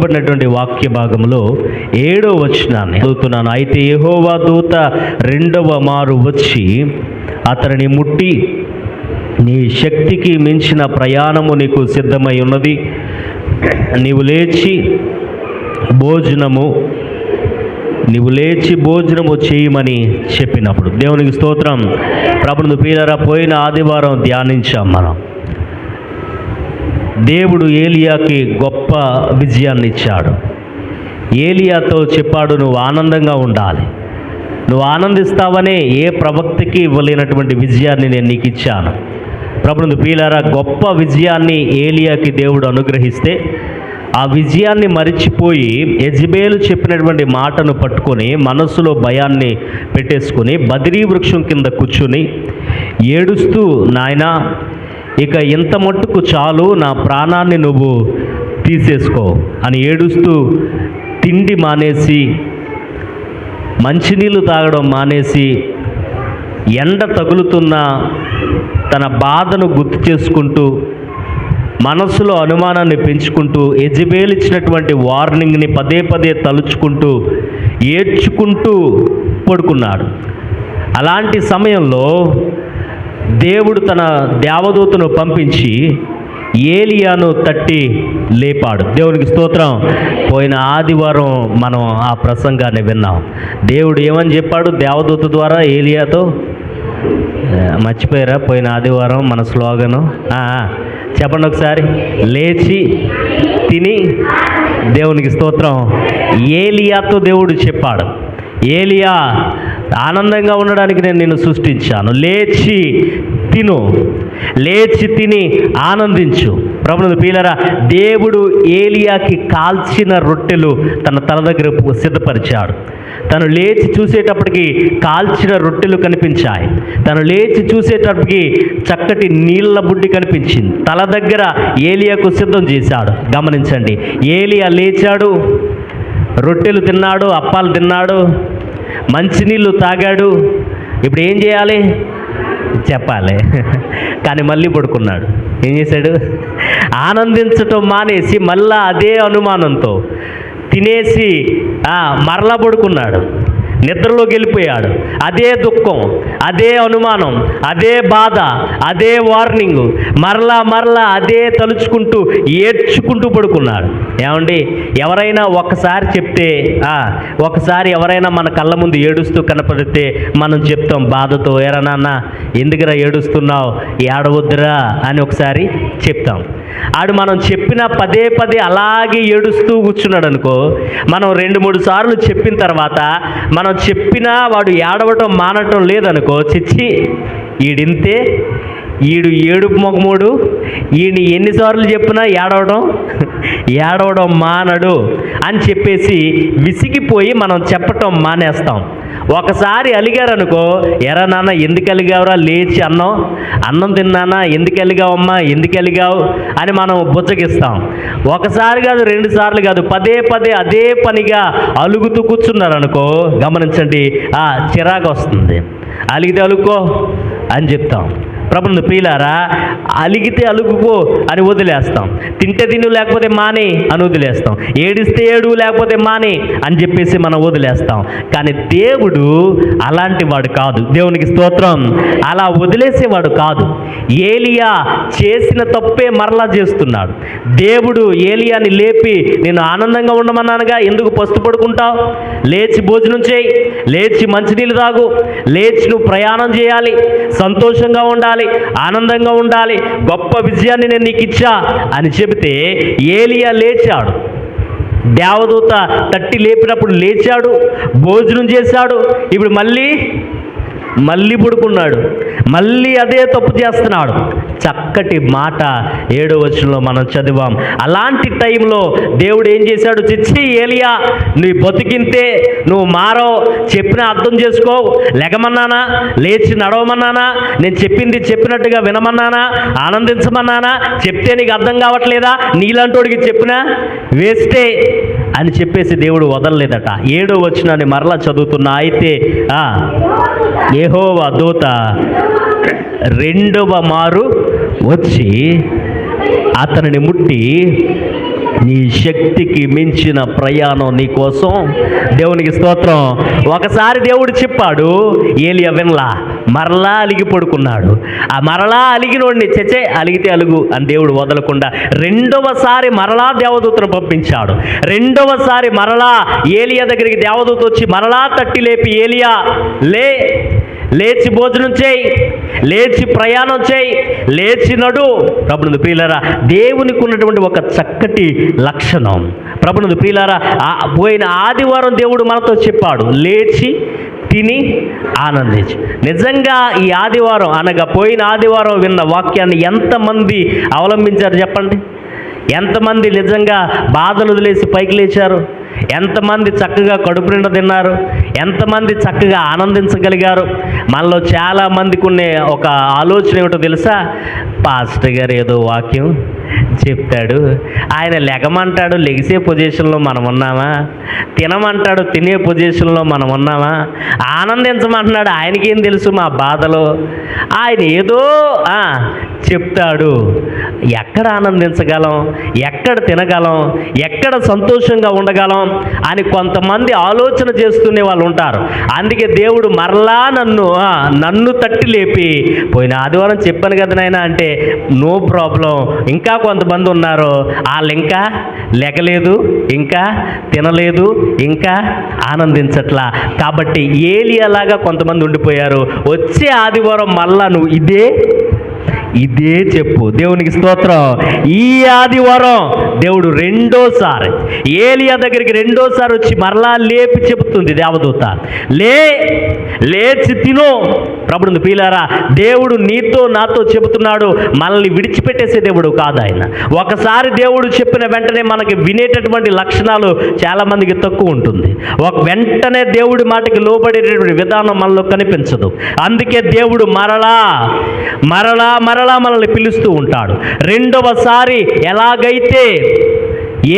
చెప్పబడినటువంటి వాక్య భాగంలో 7వ వచనాన్ని చదువుతున్నాను. అయితే యెహోవా దూత రెండవ మారు వచ్చి అతనిని ముట్టి, నీ శక్తికి మించిన ప్రయాణము నీకు సిద్ధమై ఉన్నది, నీవు లేచి భోజనము చేయమని చెప్పినప్పుడు. దేవునికి స్తోత్రం. ప్రభుని ప్రియులారా, పోయిన ఆదివారం ధ్యానించాం మనం. దేవుడు ఏలియాకి గొప్ప విజయాన్ని ఇచ్చాడు. ఏలియాతో చెప్పాడు, నువ్వు ఆనందంగా ఉండాలి, నువ్వు ఆనందిస్తావనే ఏ ప్రవక్తకి ఇవ్వలేనటువంటి విజయాన్ని నేను నీకు ఇచ్చాను. ప్రభుని ప్రియులారా, గొప్ప విజయాన్ని ఏలియాకి దేవుడు అనుగ్రహిస్తే ఆ విజయాన్ని మరిచిపోయి యెజెబెలు చెప్పినటువంటి మాటను పట్టుకొని మనస్సులో భయాన్ని పెట్టేసుకొని బదిరీ వృక్షం కింద కూర్చుని ఏడుస్తూ, నాయనా ఇక ఇంత మట్టుకు చాలు, నా ప్రాణాన్ని నువ్వు తీసేసుకో అని ఏడుస్తూ తిండి మానేసి, మంచినీళ్ళు తాగడం మానేసి, ఎండ తగులుతున్న తన బాధను గుర్తు చేసుకుంటూ, మనసులో అనుమానాన్ని పెంచుకుంటూ, యెజెబెలు ఇచ్చినటువంటి వార్నింగ్ని పదే పదే తలుచుకుంటూ ఏడ్చుకుంటూ పడుకున్నాడు. అలాంటి సమయంలో దేవుడు తన దేవదూతను పంపించి ఏలియాను తట్టి లేపాడు. దేవునికి స్తోత్రం. పోయిన ఆదివారం మనం ఆ ప్రసంగాన్ని విన్నాం. దేవుడు ఏమని చెప్పాడు దేవదూత ద్వారా ఏలియాతో? మర్చిపోయారా? పోయిన ఆదివారం మన స్లోగను చెప్పండి ఒకసారి. లేచి తిని. దేవునికి స్తోత్రం. ఏలియాతో దేవుడు చెప్పాడు, ఏలియా ఆనందంగా ఉండడానికి నేను నిన్ను సృష్టించాను, లేచి తిను, లేచి తిని ఆనందించు. ప్రభువుని ప్రియులారా, దేవుడు ఏలియాకి కాల్చిన రొట్టెలు తన తల దగ్గర సిద్ధపరిచాడు. తను లేచి చూసేటప్పటికి కాల్చిన రొట్టెలు కనిపించాయి. తను లేచి చూసేటప్పటికి చక్కటి నీళ్ళ బుడ్డి కనిపించింది. తల దగ్గర ఏలియాకు సిద్ధం చేశాడు. గమనించండి, ఏలియా లేచాడు, రొట్టెలు తిన్నాడు, అప్పాలు తిన్నాడు, మంచినీళ్ళు తాగాడు. ఇప్పుడు ఏం చేయాలి చెప్పాలి, కానీ మళ్ళీ పడుకున్నాడు. ఏం చేశాడు? ఆనందించటం మానేసి మళ్ళా అదే అనుమానంతో తినేసి మరలా పడుకున్నాడు. నిద్రలోకి వెళ్ళిపోయాడు. అదే దుఃఖం, అదే అనుమానం, అదే బాధ, అదే వార్నింగ్, మరలా అదే తలుచుకుంటూ ఏడ్చుకుంటూ పడుకున్నాడు. ఏమండి, ఎవరైనా ఒకసారి చెప్తే, ఒకసారి ఎవరైనా మన కళ్ళ ముందు ఏడుస్తూ కనపడితే మనం చెప్తాం బాధతో, ఎరా నాన్న ఎందుకురా ఏడుస్తున్నావు, ఏడవద్దురా అని ఒకసారి చెప్తాం. ఆడు మనం చెప్పిన పదే పదే అలాగే ఏడుస్తూ కూర్చున్నాడు అనుకో, మనం 2-3 సార్లు చెప్పిన తర్వాత మనం చెప్పినా వాడు ఏడవటం మానటం లేదనుకో, చిచ్చి ఈడింతే, ఈడు ఏడుపు మొగమోడు, ఈయన ఎన్నిసార్లు చెప్పినా ఏడవడం మానడు అని చెప్పేసి విసిగిపోయి మనం చెప్పటం మానేస్తాం. ఒకసారి అలిగారనుకో, ఎరా నాన్న ఎందుకు అలిగావురా, లేచి అన్నం తిన్నానా, ఎందుకు అలిగావమ్మా, ఎందుకు అలిగావు అని మనం బుజ్జగిస్తాం. ఒకసారి కాదు, 2 సార్లు కాదు, పదే పదే అదే పనిగా అలుగుతూ కూర్చున్నారనుకో, గమనించండి, చిరాకు వస్తుంది. అలిగితే అలుక్కో అని చెప్తాం. ప్రభుని ప్రియులారా, అలిగితే అలుగుకో అని వదిలేస్తాం. తింటే తిను లేకపోతే మాని అని వదిలేస్తాం. ఏడిస్తే ఏడు లేకపోతే మాని అని చెప్పేసి మనం వదిలేస్తాం. కానీ దేవుడు అలాంటి వాడు కాదు. దేవునికి స్తోత్రం. అలా వదిలేసేవాడు కాదు. ఏలియా చేసిన తప్పే మరలా చేస్తున్నాడు. దేవుడు ఏలియాని లేపి, నేను ఆనందంగా ఉండమన్నానుగా, ఎందుకు పస్తు పడుకుంటావు, లేచి భోజనం చేయి, లేచి మంచినీళ్ళు తాగు, లేచి నువ్వు ప్రయాణం చేయాలి, సంతోషంగా ఉండాలి, ఆనందంగా ఉండాలి, గొప్ప విజయాన్ని నేను నీకు ఇచ్చా అని చెబితే ఏలియా లేచాడు. దేవదూత తట్టి లేపినప్పుడు లేచాడు, భోజనం చేశాడు. ఇప్పుడు మళ్ళీ పడుకున్నాడు, మళ్ళీ అదే తప్పు చేస్తున్నాడు. చక్కటి మాట 7వ వచనంలో మనం చదివాం. అలాంటి టైంలో దేవుడు ఏం చేశాడు? చిచ్చి ఏలియా, నీ బతికింతే, నువ్వు మారో, చెప్పిన అర్థం చేసుకో, లెగమన్నానా, లేచి నడవమన్నానా, నేను చెప్పింది చెప్పినట్టుగా వినమన్నానా, ఆనందించమన్నానా, చెప్తే నీకు అర్థం కావట్లేదా, నీలాంటోడికి చెప్పినా వేస్టే అని చెప్పేసి దేవుడు వదలలేదట. 7వ వచనాన్ని మరలా చదువుతున్నా. అయితే యెహోవా దూత రెండవ మారు వచ్చి అతనిని ముట్టి, నీ శక్తికి మించిన ప్రయాణం నీ కోసం. దేవునికి స్తోత్రం. ఒకసారి దేవుడు చెప్పాడు, ఏలియా వినలా, మరలా అలిగి పడుకున్నాడు. ఆ మరలా అలిగినోడిని చెచే అలిగితే అలుగు అని దేవుడు వదలకుండా రెండవసారి మరలా దేవదూతను పంపించాడు. రెండవసారి మరలా ఏలియా దగ్గరికి దేవదూత వచ్చి మరలా తట్టి లేపి, ఏలియా లేచి భోజనం చేయి, లేచి ప్రయాణం చేయి, లేచి నడు. ప్రభునందు ప్రియులారా, దేవునికి ఉన్నటువంటి ఒక చక్కటి లక్షణం. ప్రభునందు ప్రియులారా, పోయిన ఆదివారం దేవుడు మనతో చెప్పాడు, లేచి తిని ఆనందించి. నిజంగా ఈ ఆదివారం అనగా పోయిన ఆదివారం విన్న వాక్యాన్ని ఎంతమంది అవలంబించారు చెప్పండి? ఎంతమంది నిజంగా బాధలు వదిలేసి పైకి లేచారు? ఎంతమంది చక్కగా కడుపు నిండా తిన్నారు? ఎంతమంది చక్కగా ఆనందించగలిగారు? మనలో చాలామందికి ఉండే ఒక ఆలోచన ఏమిటో తెలుసా? పాస్టర్ గారు ఏదో వాక్యం చెప్తాడు, ఆయన లెగమంటాడు, లెగిసే పొజిషన్లో మనం ఉన్నామా? తినమంటాడు, తినే పొజిషన్లో మనం ఉన్నామా? ఆనందించమంటున్నాడు, ఆయనకేం తెలుసు మా బాధలో? ఆయన ఏదో చెప్తాడు. ఎక్కడ ఆనందించగలం? ఎక్కడ తినగలం? ఎక్కడ సంతోషంగా ఉండగలం అని కొంతమంది ఆలోచన చేస్తునే వాళ్ళు ఉంటారు. అందుకే దేవుడు మరలా నన్ను తట్టి లేపి, పోయిన ఆదివారం చెప్పాను కదా నాయన అంటే, నో ప్రాబ్లం. ఇంకా కొంతమంది ఉన్నారు, వాళ్ళు ఇంకా లెగలేదు, ఇంకా తినలేదు, ఇంకా ఆనందించట్లా. కాబట్టి ఏలియాలాగా కొంతమంది ఉండిపోయారు. వచ్చే ఆదివారం మళ్ళా నువ్వు ఇదే చెప్పు. దేవునికి స్తోత్రం. ఈ ఆదివారం దేవుడు రెండోసారి ఏలియా దగ్గరికి రెండోసారి వచ్చి మరలా లేపి చెబుతుంది దేవదూత, లేచి తిను. ప్రభునందు ప్రియులారా, దేవుడు నీతో నాతో చెబుతున్నాడు. మనల్ని విడిచిపెట్టేసే దేవుడు కాదు ఆయన. ఒకసారి దేవుడు చెప్పిన వెంటనే మనకి వినేటటువంటి లక్షణాలు చాలామందికి తక్కువ ఉంటుంది. వెంటనే దేవుడి మాటకి లోబడేటటువంటి విధానం మనలో కనిపించదు. అందుకే దేవుడు మరలా మనల్ని పిలుస్తూ ఉంటాడు. రెండవసారి ఎలాగైతే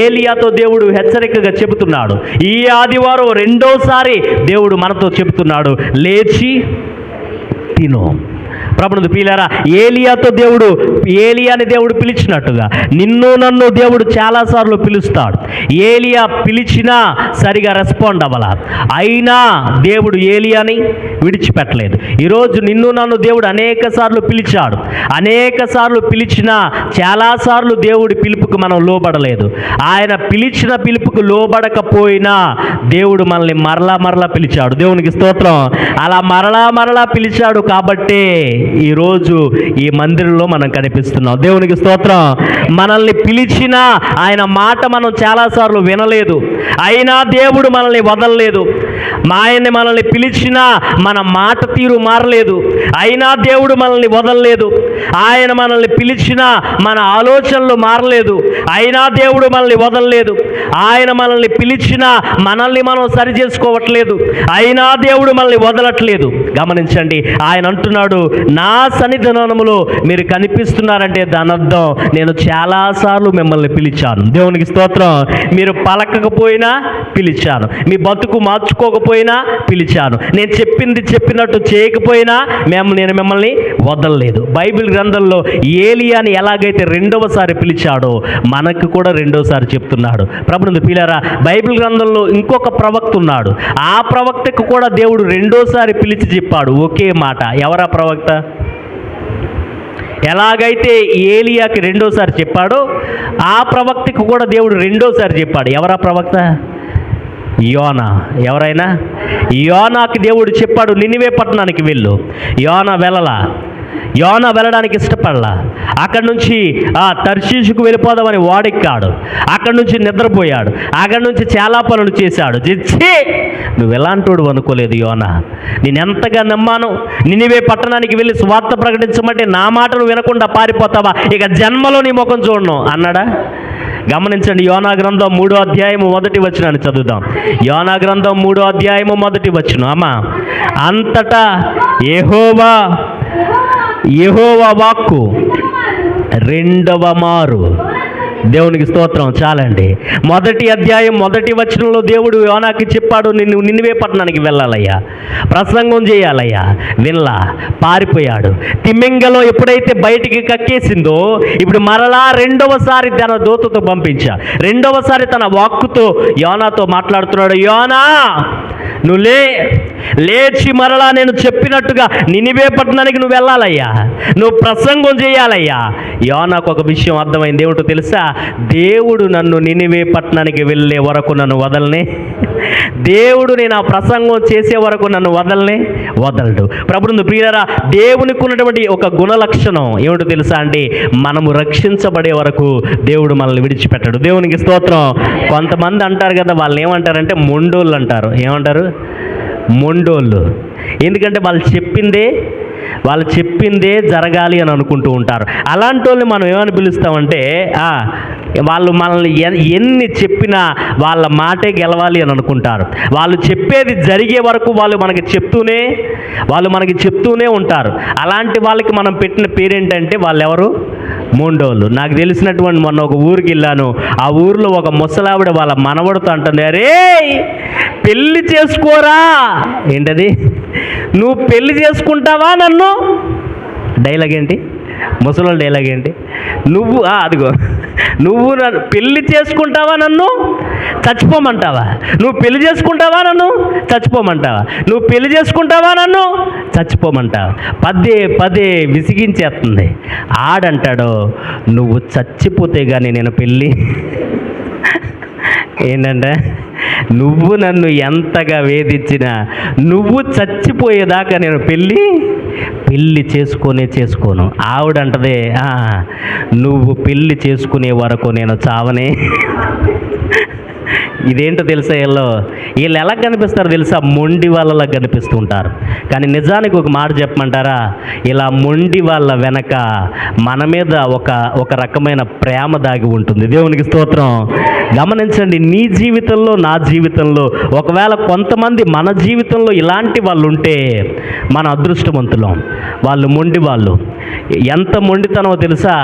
ఏలియాతో దేవుడు హెచ్చరికగా చెబుతున్నాడు, ఈ ఆదివారం రెండోసారి దేవుడు మనతో చెబుతున్నాడు, లేచి తిను. ప్రభునందు ప్రియులారా, ఏలియాని దేవుడు పిలిచినట్టుగా నిన్ను నన్ను దేవుడు చాలాసార్లు పిలుస్తాడు. ఏలియా పిలిచినా సరిగా రెస్పాండ్ అవ్వాల, అయినా దేవుడు ఏలియాని విడిచిపెట్టలేదు. ఈరోజు నిన్ను నన్ను దేవుడు అనేక సార్లు పిలిచినా చాలాసార్లు దేవుడి పిలుపుకు మనం లోబడలేదు. ఆయన పిలిచిన పిలుపుకు లోబడకపోయినా దేవుడు మనల్ని మరలా పిలిచాడు. దేవునికి స్తోత్రం. అలా మరలా పిలిచాడు కాబట్టే ఈరోజు ఈ మందిరంలో మనం కనిపిస్తున్నాం. దేవునికి స్తోత్రం. మనల్ని పిలిచిన ఆయన మాట మనం చాలాసార్లు వినలేదు, అయినా దేవుడు మనల్ని వదలలేదు. ఆయన్ని మనల్ని పిలిచినా మన మాట తీరు మారలేదు, అయినా దేవుడు మనల్ని వదలలేదు. ఆయన మనల్ని పిలిచినా మన ఆలోచనలు మారలేదు, అయినా దేవుడు మనల్ని వదలలేదు. ఆయన మనల్ని పిలిచినా మనల్ని మనం సరి చేసుకోవట్లేదు, అయినా దేవుడు మనల్ని వదలట్లేదు. గమనించండి, ఆయన అంటున్నాడు, నా సన్నిధానములో మీరు కనిపిస్తున్నారంటే దాని అర్థం నేను చాలాసార్లు మిమ్మల్ని పిలిచాను. దేవునికి స్తోత్రం. మీరు పలకకపోయినా పిలిచాను, మీ బతుకు మార్చుకోకపోయినా పిలిచాను, నేను చెప్పింది చెప్పినట్టు చేయకపోయినా నేను మిమ్మల్ని వదలలేదు. బైబిల్ గ్రంథంలో ఏలియాని ఎలాగైతే రెండవసారి పిలిచాడో మనకు కూడా రెండోసారి చెప్తున్నాడు. ప్రభునందు ప్రియులారా, బైబిల్ గ్రంథంలో ఇంకొక ప్రవక్త ఉన్నాడు. ఆ ప్రవక్తకు కూడా దేవుడు రెండోసారి పిలిచి చెప్పాడు ఒకే మాట. ఎవరా ప్రవక్త? ఎలాగైతే ఏలియాకి రెండోసారి చెప్పాడో ఆ ప్రవక్తకు కూడా దేవుడు రెండోసారి చెప్పాడు. ఎవరా ప్రవక్త? యోనా. ఎవరైనా? యోనాకి దేవుడు చెప్పాడు, నినివే పట్టణానికి వెళ్ళు. యోనా వెళ్ళడానికి ఇష్టపడలా. అక్కడి నుంచి తర్షీషుకు వెళ్ళిపోదామని వాడెక్కాడు. అక్కడి నుంచి నిద్రపోయాడు. అక్కడి నుంచి చాలా పనులు చేశాడు. నువ్వు ఎలాంటోడు అనుకోలేదు యోనా. నేను ఎంతగా నమ్మాను. నినివే పట్టణానికి వెళ్ళి స్వార్థ ప్రకటించమంటే నా మాటను వినకుండా పారిపోతావా, ఇక జన్మలో నీ ముఖం చూడను అన్నాడా? గమనించండి, యోనా గ్రంథం 3వ అధ్యాయము 1వ వచనాన్ని చదువుదాం. యోనా గ్రంథం 3వ అధ్యాయము 1వ వచనం. అమ్మా, అంతటా యెహోవా వాక్కు రెండవ మారు దేవునికి స్తోత్రం. చాలండి. 1వ అధ్యాయం 1వ వచనంలో దేవుడు యోనాకి చెప్పాడు, నినివే పట్టణానికి వెళ్ళాలయ్యా, ప్రసంగం చేయాలయ్యా. వినలా, పారిపోయాడు. తిమ్మింగలో ఎప్పుడైతే బయటికి కక్కేసిందో ఇప్పుడు మరలా రెండవసారి తన దూతతో పంపించా, రెండవసారి తన వాక్కుతో యోనాతో మాట్లాడుతున్నాడు. యోనా, నువ్వు లేచి మరలా నేను చెప్పినట్టుగా నినివే పట్టణానికి నువ్వు వెళ్ళాలయ్యా, నువ్వు ప్రసంగం చేయాలయ్యా. యోనాకు ఒక విషయం అర్థమైంది. ఏమిటో తెలుసా? దేవుడు నన్ను నినివే పట్టణానికి వెళ్ళే వరకు నన్ను వదలనే, దేవుడు నేను ఆ ప్రసంగం చేసే వరకు నన్ను వదలడు. ప్రభువును ప్రియులారా, దేవునికి ఉన్నటువంటి ఒక గుణ లక్షణం ఏమిటో తెలుసా అండి? మనము రక్షించబడే వరకు దేవుడు మనల్ని విడిచిపెట్టడు. దేవునికి స్తోత్రం. కొంతమంది అంటారు కదా, వాళ్ళు ఏమంటారంటే మొండోళ్ళు అంటారు. ఏమంటారు? మొండోళ్ళు. ఎందుకంటే వాళ్ళు చెప్పిందే జరగాలి అని అనుకుంటూ ఉంటారు. అలాంటి వాళ్ళని మనం ఏమని పిలుస్తామంటే వాళ్ళు మనల్ని ఎన్ని చెప్పినా వాళ్ళ మాటే గెలవాలి అని అనుకుంటారు. వాళ్ళు చెప్పేది జరిగే వరకు వాళ్ళు మనకి చెప్తూనే ఉంటారు. అలాంటి వాళ్ళకి మనం పెట్టిన పేరేంటంటే వాళ్ళెవరు? మొండోళ్ళు. నాకు తెలిసినటువంటి మొన్న ఒక ఊరికి వెళ్ళాను. ఆ ఊరిలో ఒక ముసలావిడ వాళ్ళ మనవడితో అంటుంది, అరే పెళ్ళి చేసుకోరా. ఏంటది? నువ్వు పెళ్ళి చేసుకుంటావా నన్ను? డైలాగ్ ఏంటి? ముసలోళ్ళ డైలాగ్ ఏంటి? అదిగో, నువ్వు నన్ను పెళ్ళి చేసుకుంటావా, నన్ను చచ్చిపోమంటావా? నువ్వు పెళ్లి చేసుకుంటావా, నన్ను చచ్చిపోమంటావా? నువ్వు పెళ్లి చేసుకుంటావా, నన్ను చచ్చిపోమంటావా? పదే విసిగించేస్తుంది. ఆడంటాడు, నువ్వు చచ్చిపోతే కానీ నేను పెళ్ళి. ఏంటంటే, నువ్వు నన్ను ఎంతగా వేధించినా నువ్వు చచ్చిపోయేదాకా నేను పెళ్ళి చేసుకోను. ఆవిడంటదే, నువ్వు పెళ్ళి చేసుకునే వరకు నేను చావనే. ఇదేంటో తెలుసా? వీళ్ళు ఎలా కనిపిస్తారో తెలుసా? మొండి వాళ్ళలా కనిపిస్తూ ఉంటారు. కానీ నిజానికి ఒక మాట చెప్పమంటారా? ఇలా మొండి వాళ్ళ వెనక మన మీద ఒక రకమైన ప్రేమ దాగి ఉంటుంది. దేవునికి స్తోత్రం. గమనించండి, నీ జీవితంలో, నా జీవితంలో ఒకవేళ కొంతమంది మన జీవితంలో ఇలాంటి వాళ్ళు ఉంటే మన అదృష్టవంతులం. వాళ్ళు మొండి వాళ్ళు. ఎంత మొండితనమో తెలుసా?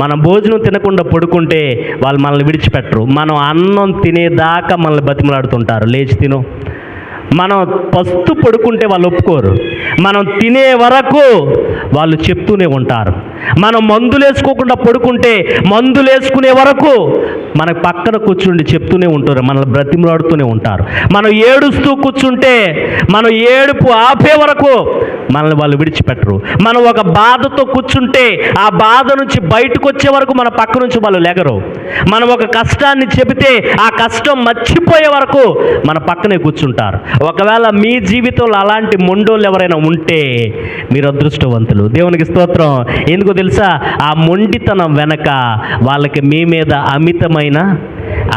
మనం భోజనం తినకుండా పడుకుంటే వాళ్ళు మనల్ని విడిచిపెట్టరు. మనం అన్నం తినేదాకా మనల్ని బతిమలాడుతుంటారు, లేచి తిను. మనం పస్తు పడుకుంటే వాళ్ళు ఒప్పుకోరు. మనం తినే వరకు వాళ్ళు చెప్తూనే ఉంటారు. మనం మందులు వేసుకోకుండా పడుకుంటే మందులు వేసుకునే వరకు మన పక్కన కూర్చుండి చెప్తూనే ఉంటారు, మనల్ని బ్రతిమలాడుతూనే ఉంటారు. మనం ఏడుస్తూ కూర్చుంటే మనం ఏడుపు ఆపే వరకు మనల్ని వాళ్ళు విడిచిపెట్టరు. మనం ఒక బాధతో కూర్చుంటే ఆ బాధ నుంచి బయటకు వచ్చే వరకు మన పక్క నుంచి వాళ్ళు లెగరు. మనం ఒక కష్టాన్ని చెబితే ఆ కష్టం మర్చిపోయే వరకు మన పక్కనే కూర్చుంటారు. ఒకవేళ మీ జీవితంలో అలాంటి మొండోళ్ళు ఎవరైనా ఉంటే మీరు అదృష్టవంతులు. దేవునికి స్తోత్రం. ఎందుకో తెలుసా? ఆ మొండితనం వెనక వాళ్ళకి మీ మీద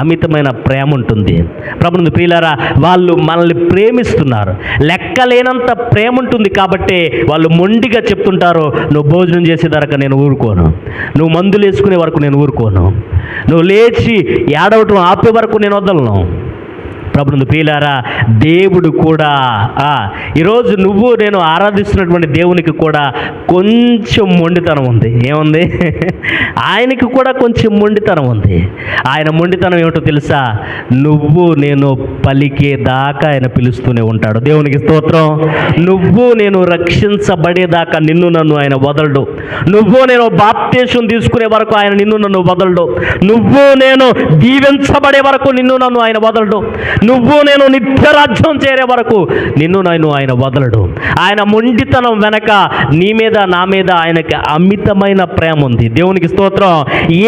అమితమైన ప్రేమ ఉంటుంది. ప్రభువుని ప్రియులారా, వాళ్ళు మనల్ని ప్రేమిస్తున్నారు. లెక్కలేనంత ప్రేమ ఉంటుంది కాబట్టి వాళ్ళు మొండిగా చెప్తుంటారు, నువ్వు భోజనం చేసేదాకా నేను ఊరుకోను, నువ్వు మందులు వేసుకునే వరకు నేను ఊరుకోను, నువ్వు లేచి ఏడవటం ఆపే వరకు నేను వదలను. ప్రభువుని ప్రియులారా, దేవుడు కూడా ఈరోజు నువ్వు నేను ఆరాధిస్తున్నటువంటి దేవునికి కూడా కొంచెం మొండితనం ఉంది. ఏముంది? ఆయనకి కూడా కొంచెం మొండితనం ఉంది. ఆయన మొండితనం ఏమిటో తెలుసా? నువ్వు నేను పలికేదాకా ఆయన పిలుస్తూనే ఉంటాడు. దేవునికి స్తోత్రం. నువ్వు నేను రక్షించబడేదాకా నిన్ను నన్ను ఆయన వదలడు. నువ్వు నేను బాప్తీసం తీసుకునే వరకు ఆయన నిన్ను నన్ను వదలడు. నువ్వు నేను దీవించబడే వరకు నిన్ను నన్ను ఆయన వదలడు. నువ్వు నేను నిత్యరాజ్యం చేరే వరకు నిన్ను నేను ఆయన వదలడు. ఆయన మొండితనం వెనక నీ మీద నా మీద ఆయనకి అమితమైన ప్రేమ ఉంది. దేవునికి స్తోత్రం.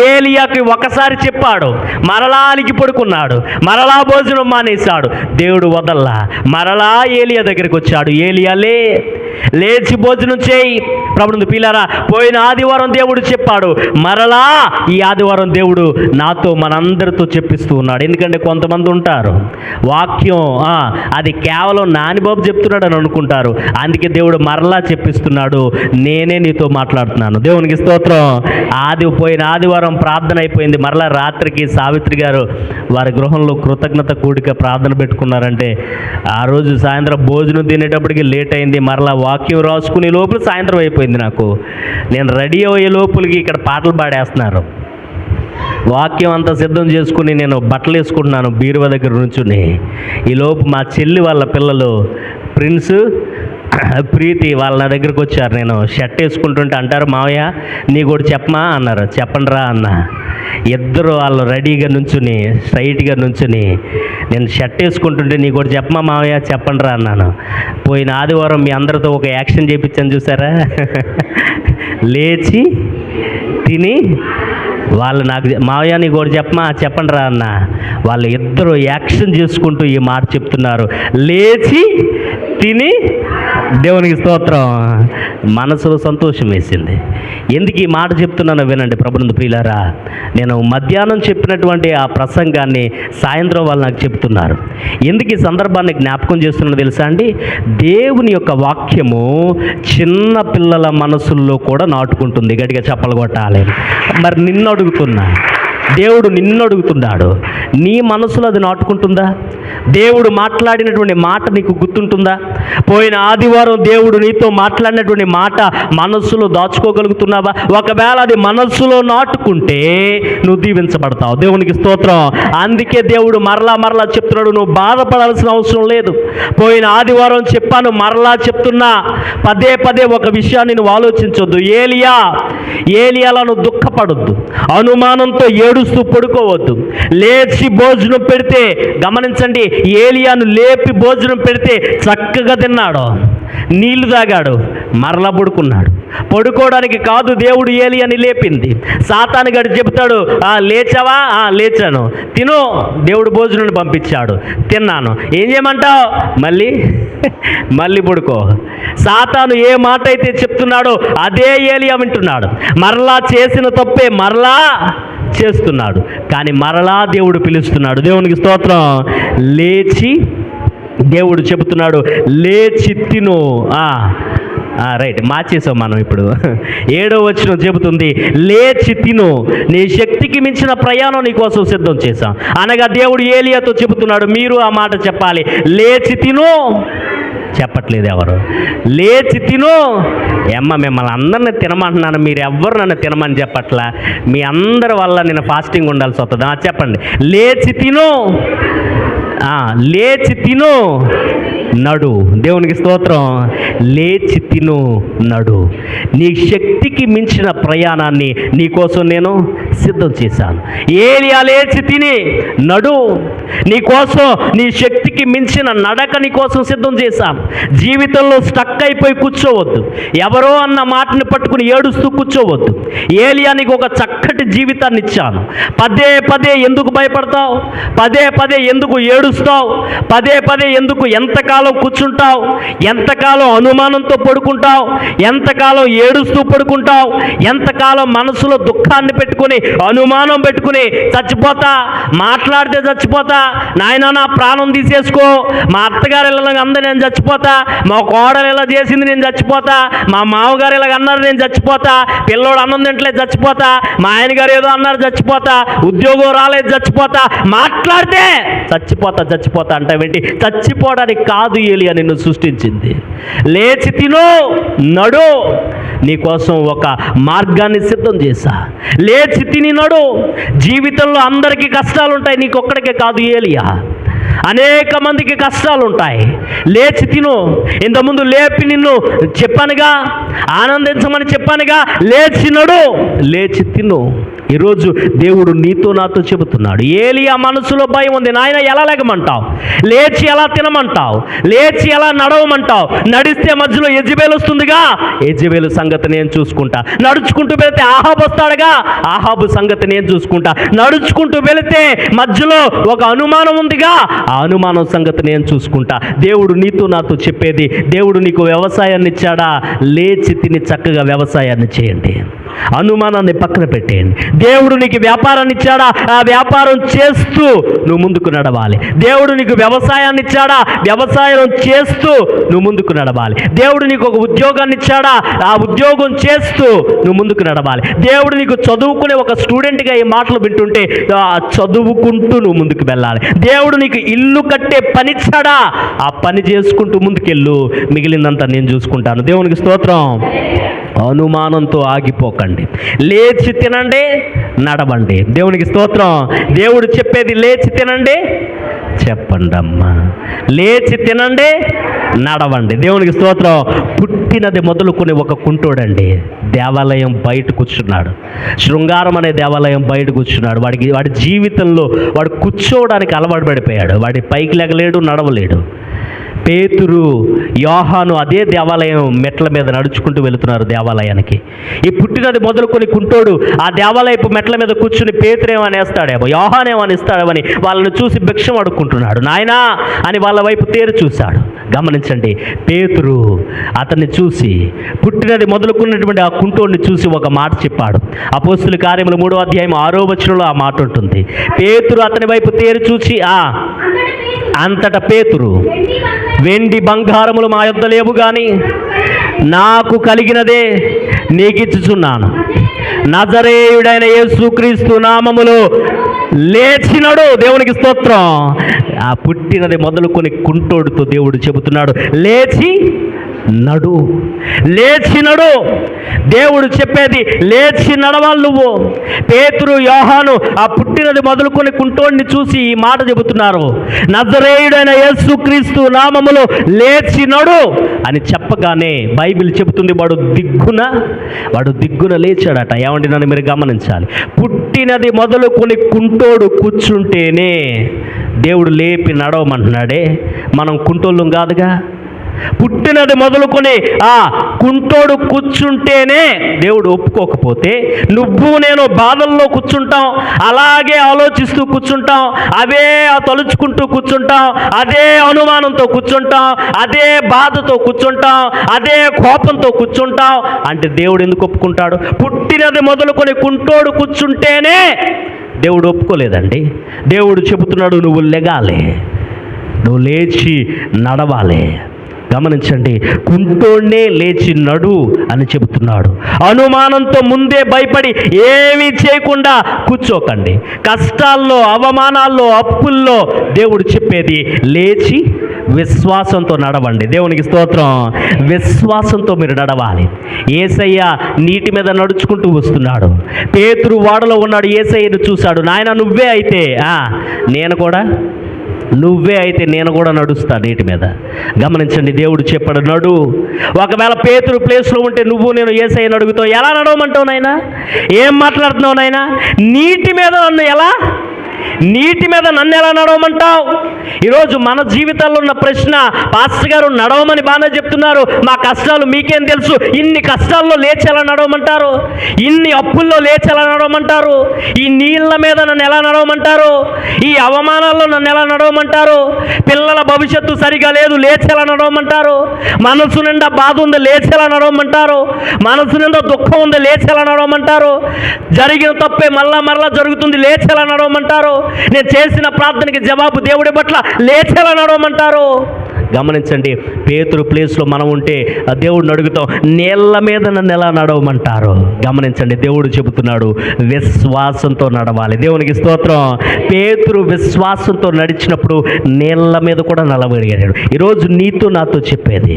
ఏలియాకి ఒకసారి చెప్పాడు, మరలా అలిగి పడుకున్నాడు, మరలా భోజనం మానేశాడు. దేవుడు వదల్లా. మరలా ఏలియా దగ్గరికి వచ్చాడు. ఏలియా లేచి భోజనం చేయి. ప్రభువుని ప్రియులారా, పోయిన ఆదివారం దేవుడు చెప్పాడు, మరలా ఈ ఆదివారం దేవుడు నాతో మనందరితో చెప్పిస్తూ ఉన్నాడు. ఎందుకంటే కొంతమంది ఉంటారు వాక్యం అది కేవలం నానిబాబు చెప్తున్నాడు అని అనుకుంటారు. అందుకే దేవుడు మరలా చెప్పిస్తున్నాడు, నేనే నీతో మాట్లాడుతున్నాను. దేవునికి స్తోత్రం. పోయిన ఆదివారం ప్రార్థన అయిపోయింది. మరలా రాత్రికి సావిత్రి గారు వారి గృహంలో కృతజ్ఞత కూడిక ప్రార్థన పెట్టుకున్నారంటే ఆ రోజు సాయంత్రం భోజనం తినేటప్పటికి లేట్ అయింది. మరలా వాక్యం రాసుకునే లోపల సాయంత్రం అయిపోయింది. నాకు నేను రెడీ అయ్యే లోపలికి ఇక్కడ పాటలు పాడేస్తున్నారు. వాక్యం అంతా సిద్ధం చేసుకుని నేను బట్టలు వేసుకుంటున్నాను బీరువా దగ్గర నుంచుని. ఈలోపు మా చెల్లి వాళ్ళ పిల్లలు ప్రిన్స్, ప్రీతి వాళ్ళ నా దగ్గరకు వచ్చారు. నేను షర్ట్ వేసుకుంటుంటే అంటారు, మావయ్య నీ కూడా చెప్పమా అన్నారు. చెప్పండి రా అన్న. ఇద్దరు వాళ్ళు రెడీగా నుంచుని స్ట్రైట్గా నుంచుని నేను షర్ట్ వేసుకుంటుంటే నీ కూడా చెప్పమా మావయ్య చెప్పండి రా అన్నాను. పోయిన ఆదివారం మీ అందరితో ఒక యాక్షన్ చేయించాను చూసారా? లేచి తిని వాళ్ళు నాకు మావయ్య నీ కూడా చెప్పమా చెప్పండి రా అన్న. వాళ్ళు ఇద్దరు యాక్షన్ చేసుకుంటూ ఈ మాట చెప్తున్నారు, లేచి తిని. దేవునికి స్తోత్రం. మనసులో సంతోషం వేసింది. ఎందుకు ఈ మాట చెప్తున్నానో వినండి ప్రభునందు ప్రియులారా. నేను మధ్యాహ్నం చెప్పినటువంటి ఆ ప్రసంగాన్ని సాయంత్రం వాళ్ళు నాకు చెప్తున్నారు. ఎందుకు ఈ సందర్భాన్ని జ్ఞాపకం చేస్తున్నానో తెలుసా అండి? దేవుని యొక్క వాక్యము చిన్న పిల్లల మనసుల్లో కూడా నాటుకుంటుంది. గట్టిగా చప్పలు కొట్టాలి. మరి నిన్ను అడుగుతున్నా, దేవుడు నిన్ను అడుగుతున్నాడు, నీ మనసులో అది నాటుకుంటుందా? దేవుడు మాట్లాడినటువంటి మాట నీకు గుర్తుంటుందా? పోయిన ఆదివారం దేవుడు నీతో మాట్లాడినటువంటి మాట మనస్సులో దాచుకోగలుగుతున్నావా? ఒకవేళ అది మనస్సులో నాటుకుంటే నువ్వు దీవించబడతావు. దేవునికి స్తోత్రం. అందుకే దేవుడు మరలా చెప్తున్నాడు, నువ్వు బాధపడాల్సిన అవసరం లేదు. పోయిన ఆదివారం చెప్పాను, మరలా చెప్తున్నా, పదే ఒక విషయాన్ని నువ్వు ఆలోచించొద్దు. ఏలియాలా నువ్వు దుఃఖపడొద్దు, అనుమానంతో ఏడుస్తూ పడుకోవద్దు. లేచి భోజనం పెడితే, గమనించండి, ఏలియాను లేపి భోజనం పెడితే చక్కగా తిన్నాడు, నీళ్లు తాగాడు, మరలా పడుకున్నాడు. పడుకోవడానికి కాదు దేవుడు ఏలియాని లేపింది. సాతాను గడు చెప్తాడు, లేచావా? లేచాను. తిను. దేవుడు భోజనాన్ని పంపించాడు, తిన్నాను. ఏం చేయమంటావు? మళ్ళీ పడుకో. సాతాను ఏ మాట అయితే చెప్తున్నాడో అదే ఏలియా వింటున్నాడు. మరలా చేసిన తప్పే మరలా చేస్తున్నాడు. కానీ మరలా దేవుడు పిలుస్తున్నాడు. దేవునికి స్తోత్రం. లేచి, దేవుడు చెబుతున్నాడు, లేచి తిను. రైట్, మార్చేసాం మనం ఇప్పుడు. 7వ వచనం చెబుతుంది, లేచి తిను, నీ శక్తికి మించిన ప్రయాణం నీ కోసం సిద్ధం చేశాం. అనగా దేవుడు ఏలియాతో చెబుతున్నాడు, మీరు ఆ మాట చెప్పాలి, లేచి తిను. చెప్పట్లేదు ఎవరు. లేచి తిను. మిమ్మల్ని అందరిని తినమంటున్నాను, మీరు ఎవ్వరు నన్ను తినమని చెప్పట్లా. మీ అందరి వల్ల నేను ఫాస్టింగ్ ఉండాల్సి వస్తుంది. చెప్పండి, లేచి తిను. లేచి తిను, నడు. దేవునికి స్తోత్రం. లేచి తిను, నడు. నీ శక్తికి మించిన ప్రయాణాన్ని నీకోసం నేను సిద్ధం చేశాను. ఏలియా లేచి తిని నడు. నీకోసం నీ శక్తికి మించిన నడక నీకోసం సిద్ధం చేశాను. జీవితంలో స్టక్ అయిపోయి కూర్చోవద్దు. ఎవరో అన్న మాటని పట్టుకుని ఏడుస్తూ కూర్చోవద్దు. ఏలియా నీకు ఒక చక్కటి జీవితాన్ని ఇచ్చాను. పదే ఎందుకు భయపడతావు? పదే ఎందుకు ఏడుస్తావు? పదే ఎందుకు ఎంతకాలం కూర్చుంటావు? ఎంతకాలం అనుమానంతో పడుకుంటావు? ఎంతకాలం ఏడుస్తూ పడుకుంటావు? ఎంతకాలం మనసులో దుఃఖాన్ని పెట్టుకుని, అనుమానం పెట్టుకుని చచ్చిపోతా, మాట్లాడితే చచ్చిపోతా, నాయన నా ప్రాణం తీసేసుకో, మా అత్తగారు ఇలా అందరూ నేను చచ్చిపోతా, మా కోడలు ఇలా చేసింది నేను చచ్చిపోతా, మా మామగారు ఇలాగ అన్నారు నేను చచ్చిపోతా, పిల్లోడు అన్నం తింటలేదు చచ్చిపోతా, మా ఆయనగారు ఏదో అన్నారు చచ్చిపోతా, ఉద్యోగం రాలేదు చచ్చిపోతా, మాట్లాడితే చచ్చిపోతా అంటావేంటి? చచ్చిపోవడానికి కాదు ఏలియా నిన్ను సృష్టించింది. లేచి తిను, నడు. నీకోసం ఒక మార్గాన్ని సిద్ధం చేశా. లేచి తిని నడు. జీవితంలో అందరికీ కష్టాలు ఉంటాయి, నీకొక్కడికే కాదు ఏలియా. అనేక మందికి కష్టాలు ఉంటాయి. లేచి తిను. ఇంతకుముందు లేపి నిన్ను చెప్పానుగా, ఆనందించమని చెప్పానుగా. లేచి నడు, లేచి తిను. ఈరోజు దేవుడు నీతో నాతో చెబుతున్నాడు. ఏలియా మనసులో భయం ఉంది. నాయన ఎలా లేకమంటావు? లేచి ఎలా తినమంటావు? లేచి ఎలా నడవమంటావు? నడిస్తే మధ్యలో యెజెబెలు వస్తుందిగా, యెజెబెలు సంగతి నేను చూసుకుంటా. నడుచుకుంటూ వెళితే ఆహాబు వస్తాడుగా, ఆహాబు సంగతి నేను చూసుకుంటా. నడుచుకుంటూ వెళితే మధ్యలో ఒక అనుమానం ఉందిగా, ఆ అనుమానం సంగతి నేను చూసుకుంటా. దేవుడు నీతో నాతో చెప్పేది, దేవుడు నీకు వ్యవసాయాన్ని ఇచ్చాడా? లేచి తిని చక్కగా వ్యవసాయాన్ని చేయండి. అనుమానాన్ని పక్కన పెట్టేయండి. దేవుడు నీకు వ్యాపారాన్ని ఇచ్చాడా? ఆ వ్యాపారం చేస్తూ నువ్వు ముందుకు నడవాలి. దేవుడు నీకు వ్యవసాయాన్ని ఇచ్చాడా? వ్యవసాయం చేస్తూ నువ్వు ముందుకు నడవాలి. దేవుడు నీకు ఒక ఉద్యోగాన్ని ఇచ్చాడా? ఆ ఉద్యోగం చేస్తూ నువ్వు ముందుకు నడవాలి. దేవుడు నీకు చదువుకునే ఒక స్టూడెంట్గా ఈ మాటలు వింటుంటే చదువుకుంటూ నువ్వు ముందుకు వెళ్ళాలి. దేవుడు నీకు ఇల్లు కట్టే పని ఇచ్చాడా? ఆ పని చేసుకుంటూ ముందుకెళ్ళు. మిగిలిందంతా నేను చూసుకుంటాను. దేవునికి స్తోత్రం. అనుమానంతో ఆగిపోకండి, లేచి తినండి, నడవండి. దేవునికి స్తోత్రం. దేవుడు చెప్పేది లేచి తినండి, చెప్పండి అమ్మా, లేచి తినండి, నడవండి. దేవునికి స్తోత్రం. పుట్టినది మొదలుకొని ఒక కుంటోడండి దేవాలయం బయట కూర్చున్నాడు. శృంగారం అనే దేవాలయం బయట కూర్చున్నాడు. వాడి జీవితంలో వాడు కూర్చోవడానికి అలవాటు పడిపోయాడు. వాడి పైకి లేగలేడు, నడవలేడు. పేతురు, యోహాను అదే దేవాలయం మెట్ల మీద నడుచుకుంటూ వెళుతున్నారు దేవాలయానికి. ఈ పుట్టినది మొదలుకొని కుంటోడు ఆ దేవాలయపు మెట్ల మీద కూర్చుని పేతురేమనేస్తాడేమో, యోహానేమనిస్తాడేమని వాళ్ళని చూసి భిక్షం అడుక్కుంటున్నాడు. నాయనా అని వాళ్ళ వైపు తేరు చూశాడు. గమనించండి, పేతురు అతన్ని చూసి, పుట్టినది మొదలుకున్నటువంటి ఆ కుంటోడిని చూసి ఒక మాట చెప్పాడు. అపోస్తుల కార్యములు 3వ అధ్యాయం 6వ వచనంలో ఆ మాట ఉంటుంది. పేతురు అతని వైపు తేరు చూసి, అంతటా పేతురు, వెండి బంగారములు మా యొద్ద లేవు గాని నాకు కలిగినదే నీకిచ్చుచున్నాను. నజరేయుడైన యేసుక్రీస్తు నామములో లేచినడు. దేవునికి స్తోత్రం. ఆ పుట్టినది మొదలుకొని కుంటోడుతో దేవుడు చెబుతున్నాడు, లేచి నడు, లేచి నడు. దేవుడు చెప్పేది లేచి నడవాలి నువ్వు. పేతురు, యోహాను ఆ పుట్టినది మొదలుకొని కుంటోడిని చూసి ఈ మాట చెబుతున్నారు, నజరేయుడైన యేసుక్రీస్తు నామములో లేచి నడు అని చెప్పగానే బైబిల్ చెబుతుంది వాడు దిగ్గున లేచాడట. ఏమంటే నన్ను మీరు గమనించాలి. పుట్టినది మొదలుకొని కుంటోడు కూర్చుంటేనే దేవుడు లేపి నడవమంటున్నాడే. మనం కుంటోళ్ళం కాదుగా. పుట్టినది మొదలుకొని ఆ కుంటోడు కూర్చుంటేనే దేవుడు ఒప్పుకోకపోతే నువ్వు నేను బాధల్లో కూర్చుంటాం, అలాగే ఆలోచిస్తూ కూర్చుంటాం, అవే తలుచుకుంటూ కూర్చుంటాం, అదే అనుమానంతో కూర్చుంటాం, అదే బాధతో కూర్చుంటాం, అదే కోపంతో కూర్చుంటాం అంటే దేవుడు ఎందుకు ఒప్పుకుంటాడు? పుట్టినది మొదలుకొని కుంటోడు కూర్చుంటేనే దేవుడు ఒప్పుకోలేదండి. దేవుడు చెబుతున్నాడు, నువ్వు లెగాలి, నువ్వు లేచి నడవాలి. గమనించండి, కుంటోడ్నే లేచి నడు అని చెబుతున్నాడు. అనుమానంతో ముందే భయపడి ఏమీ చేయకుండా కూర్చోకండి. కష్టాల్లో, అవమానాల్లో, అప్పుల్లో దేవుడు చెప్పేది లేచి విశ్వాసంతో నడవండి. దేవునికి స్తోత్రం. విశ్వాసంతో మీరు నడవాలి. యేసయ్య నీటి మీద నడుచుకుంటూ వస్తున్నాడు. పేతురు వాడలో ఉన్నాడు. యేసయ్యను చూశాడు. నాయన నువ్వే అయితే నేను కూడా నడుస్తా నీటి మీద. గమనించండి, దేవుడు చెప్పాడు నడు. ఒకవేళ పేతురు ప్లేస్లో ఉంటే నువ్వు నేను యేసయ్యను అడుగుతావు, ఎలా నడవమంటావు నాయనా? ఏం మాట్లాడుతున్నావు నాయనా? నీటి మీద నన్ను ఎలా నడవమంటావు? ఈరోజు మన జీవితాల్లో ఉన్న ప్రశ్న, పాస్టర్ గారు నడవమని బాగానే చెప్తున్నారు, మా కష్టాలు మీకేం తెలుసు? ఇన్ని కష్టాల్లో లేచి ఎలా నడవమంటారు? ఇన్ని అప్పుల్లో లేచి ఎలా నడవమంటారు? ఈ నీళ్ళ మీద నన్ను ఎలా నడవమంటారు? ఈ అవమానాల్లో నన్ను ఎలా నడవమంటారు? పిల్లల భవిష్యత్తు సరిగా లేదు, లేచి ఎలా నడవమంటారు? మనసు నిండా బాధ ఉంది, లేచి ఎలా నడవమంటారు? మనసు నిండా దుఃఖం ఉంది, లేచి ఎలా నడవమంటారు? జరిగిన తప్పే మరలా జరుగుతుంది, లేచి ఎలా నడవమంటారు? నేను చేసిన ప్రార్థనకి జవాబు దేవుడి పట్ల లేచేలా నడవమంటారు? గమనించండి, పేతురు ప్లేస్లో మనం ఉంటే దేవుడిని అడుగుతాం, నీళ్ళ మీద నన్ను ఎలా నడవమంటారు? గమనించండి, దేవుడు చెబుతున్నాడు విశ్వాసంతో నడవాలి. దేవునికి స్తోత్రం. పేతురు విశ్వాసంతో నడిచినప్పుడు నీళ్ళ మీద కూడా నడవగలిగాడు. ఈరోజు నీతో నాతో చెప్పేది,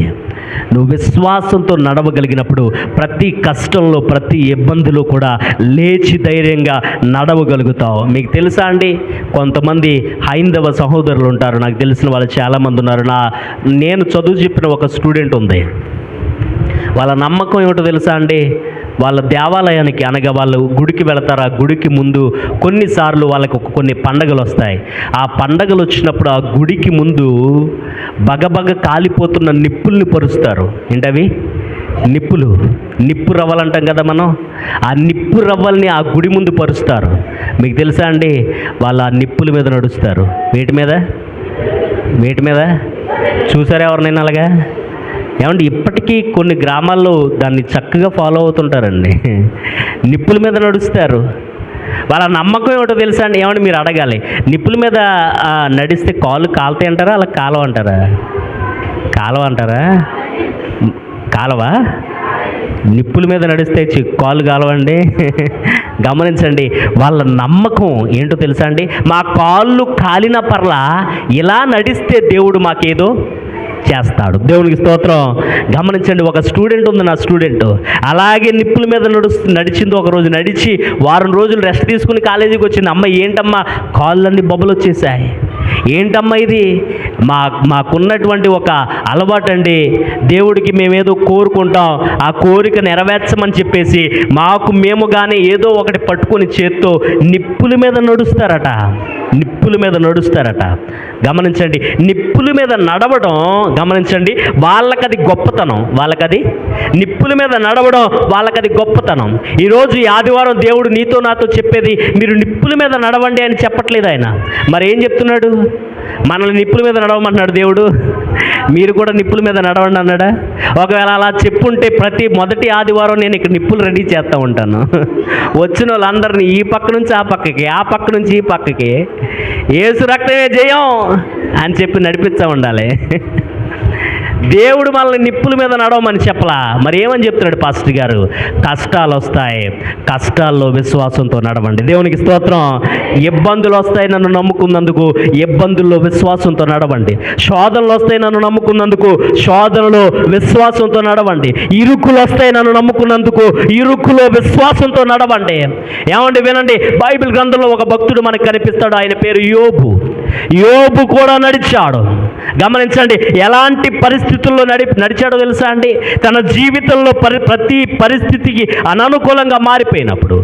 నువ్వు విశ్వాసంతో నడవగలిగినప్పుడు ప్రతి కష్టంలో, ప్రతి ఇబ్బందిలో కూడా లేచి ధైర్యంగా నడవగలుగుతావు. మీకు తెలుసా అండి, కొంతమంది హైందవ సహోదరులు ఉంటారు, నాకు తెలిసిన వాళ్ళు చాలామంది ఉన్నారు. నేను చదువు చెప్పిన ఒక స్టూడెంట్ ఉంది. వాళ్ళ నమ్మకం ఏమిటో తెలుసా అండి? వాళ్ళ దేవాలయానికి, అనగా వాళ్ళు గుడికి వెళతారు. ఆ గుడికి ముందు కొన్నిసార్లు వాళ్ళకి కొన్ని పండగలు వస్తాయి. ఆ పండగలు వచ్చినప్పుడు ఆ గుడికి ముందు బగబగ కాలిపోతున్న నిప్పుల్ని పరుస్తారు. ఏంటవి? నిప్పు రవ్వలు అంటాం కదా మనం. ఆ నిప్పు రవ్వల్ని ఆ గుడి ముందు పరుస్తారు. మీకు తెలుసా అండి? వాళ్ళు ఆ నిప్పుల మీద నడుస్తారు. వేటి మీద చూసారా ఎవరినైనా అలాగా? ఏమంటే ఇప్పటికీ కొన్ని గ్రామాల్లో దాన్ని చక్కగా ఫాలో అవుతుంటారండి. నిప్పుల మీద నడుస్తారు. వాళ్ళ నమ్మకం ఏమిటో తెలుసా అండి? ఏమంటే మీరు అడగాలి, నిప్పుల మీద నడిస్తే కాళ్ళు కాలుతాయి అంటారా, అలా కాలువ అంటారా? కాలువ నిప్పుల మీద నడిస్తే కాళ్ళు కాలవండి. గమనించండి, వాళ్ళ నమ్మకం ఏంటో తెలుసా అండి? మా కాళ్ళు కాలిన పర్లా ఇలా నడిస్తే దేవుడు మాకేదో చేస్తాడు. దేవునికి స్తోత్రం. గమనించండి, ఒక స్టూడెంట్ ఉంది, నా స్టూడెంట్ అలాగే నిప్పుల మీద నడిచింది. ఒక రోజు నడిచి వారం రోజులు రెస్ట్ తీసుకుని కాలేజీకి వచ్చింది. అమ్మ ఏంటమ్మా కాళ్ళన్నీ బొబ్బలు వచ్చేసాయి, ఏంటమ్మా ఇది? మాకున్నటువంటి ఒక అలవాటు అండి, దేవుడికి మేమేదో కోరుకుంటాం, ఆ కోరిక నెరవేర్చమని చెప్పేసి మేము కానీ ఏదో ఒకటి పట్టుకొని చేత్తో నిప్పుల మీద నడుస్తారట. గమనించండి, నిప్పుల మీద నడవడం, గమనించండి, వాళ్ళకది గొప్పతనం. నిప్పుల మీద నడవడం వాళ్ళకది గొప్పతనం. ఈరోజు ఈ ఆదివారం దేవుడు నీతో నాతో చెప్పేది మీరు నిప్పుల మీద నడవండి అని చెప్పట్లేదు ఆయన. మరి ఏం చెప్తున్నాడు? మనల్ని నిప్పుల మీద నడవమంటున్నాడు దేవుడు. మీరు కూడా నిప్పుల మీద నడవండి అన్నాడా? ఒకవేళ అలా చెప్పుంటే ప్రతి మొదటి ఆదివారం నేను ఇక్కడ నిప్పులు రెడీ చేస్తూ ఉంటాను. వచ్చిన వాళ్ళందరినీ ఈ పక్క నుంచి ఆ పక్కకి, ఆ పక్క నుంచి ఈ పక్కకి యేసు రక్తమే జయం అని చెప్పి నడిపిస్తూ ఉండాలి. దేవుడు మనల్ని నిప్పుల మీద నడవమని చెప్పలా. మరి ఏమని చెప్తున్నాడు పాస్టర్ గారు? కష్టాలు వస్తాయి, కష్టాల్లో విశ్వాసంతో నడవండి. దేవునికి స్తోత్రం. ఇబ్బందులు వస్తాయి, నన్ను నమ్ముకున్నందుకు ఇబ్బందుల్లో విశ్వాసంతో నడవండి. శోధనలు వస్తాయి, నన్ను నమ్ముకున్నందుకు శోధనలో విశ్వాసంతో నడవండి. ఇరుకులు వస్తాయి, నన్ను నమ్ముకున్నందుకు ఇరుకులో విశ్వాసంతో నడవండి. ఏమండి వినండి, బైబిల్ గ్రంథంలో ఒక భక్తుడు మనకు కనిపిస్తాడు. ఆయన పేరు యోబు కూడా నడిచాడు. గమనించండి, ఎలాంటి పరిస్థితుల్లో నడిచాడో తెలుసా అండి? తన జీవితంలో ప్రతి పరిస్థితికి అననుకూలంగా మారిపోయినప్పుడు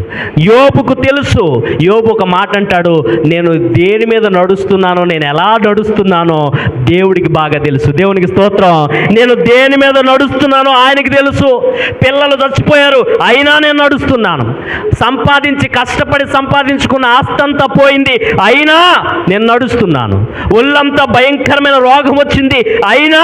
యోబుకు తెలుసు. యోబు ఒక మాట అంటాడు, నేను దేని మీద నడుస్తున్నానో, నేను ఎలా నడుస్తున్నానో దేవుడికి బాగా తెలుసు. దేవునికి స్తోత్రం. నేను దేని మీద నడుస్తున్నానో ఆయనకి తెలుసు. పిల్లలు చచ్చిపోయారు, అయినా నేను నడుస్తున్నాను. కష్టపడి సంపాదించుకున్న ఆస్తంతా పోయింది, అయినా నేను నడుస్తున్నాను. ఒళ్ళంతా భయంకరమైన రోగం వచ్చింది, అయినా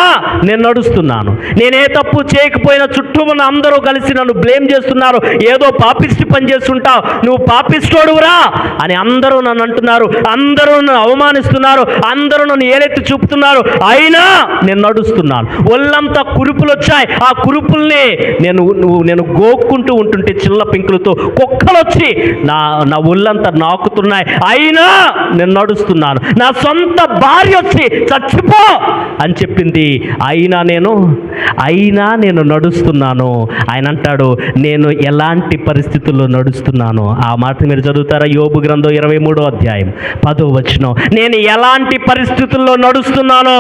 నేను నడుస్తున్నాను. నేనే తప్పు చేయకపోయినా చుట్టూ ఉన్న అందరూ కలిసి నన్ను బ్లేమ్ చేస్తున్నారు. ఏదో పాపిష్టి పని చేస్తుంటావు, నువ్వు పాపిస్తోడురా అని అందరూ నన్ను అంటున్నారు, అందరూ నన్ను అవమానిస్తున్నారు, అందరూ నన్ను ఏలెత్తి చూపుతున్నారు, అయినా నేను నడుస్తున్నాను. ఒళ్ళంతా కురుపులు వచ్చాయి, ఆ కురుపుల్ని నేను గోక్కుంటూ ఉంటుంటే చిల్ల పింకులతో కుక్కలు వచ్చి నా ఒళ్ళంతా నాకుతున్నాయి, అయినా నేను నడుస్తున్నాను. నా సొంత భార్య వచ్చి చచ్చిపో అని చెప్పింది, అయినా నేను నడుస్తున్నాను. ఆయన అంటాడు, నేను ఎలాంటి పరిస్థితుల్లో నడుస్తున్నాను. ఆ మాట మీరు చదువుతారా? యోబు గ్రంథం 23వ అధ్యాయం 10వ వచనం. నేను ఎలాంటి పరిస్థితుల్లో నడుస్తున్నానో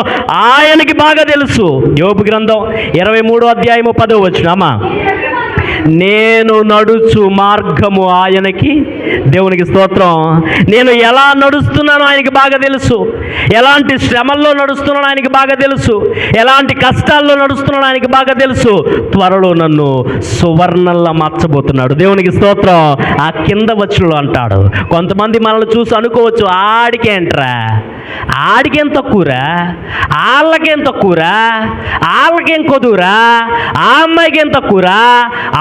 ఆయనకి బాగా తెలుసు. యోబు గ్రంథం 23వ అధ్యాయము 10వ వచనం. అమ్మా, నేను నడుచు మార్గము ఆయనకి, దేవునికి స్తోత్రం. నేను ఎలా నడుస్తున్నానో ఆయనకి బాగా తెలుసు. ఎలాంటి శ్రమల్లో నడుస్తున్నానో ఆయనకి బాగా తెలుసు. ఎలాంటి కష్టాల్లో నడుస్తున్నానో ఆయనకి బాగా తెలుసు. త్వరలో నన్ను సువర్ణంలా మార్చబోతున్నాడు. దేవునికి స్తోత్రం. ఆ కింద వచ్చులో అంటాడు, కొంతమంది మనల్ని చూసి అనుకోవచ్చు, ఆడికేం తక్కువరా, వాళ్ళకేం తక్కువరా, వాళ్ళకేం కొదువురా, ఆ అమ్మాయికి ఏం తక్కువరా,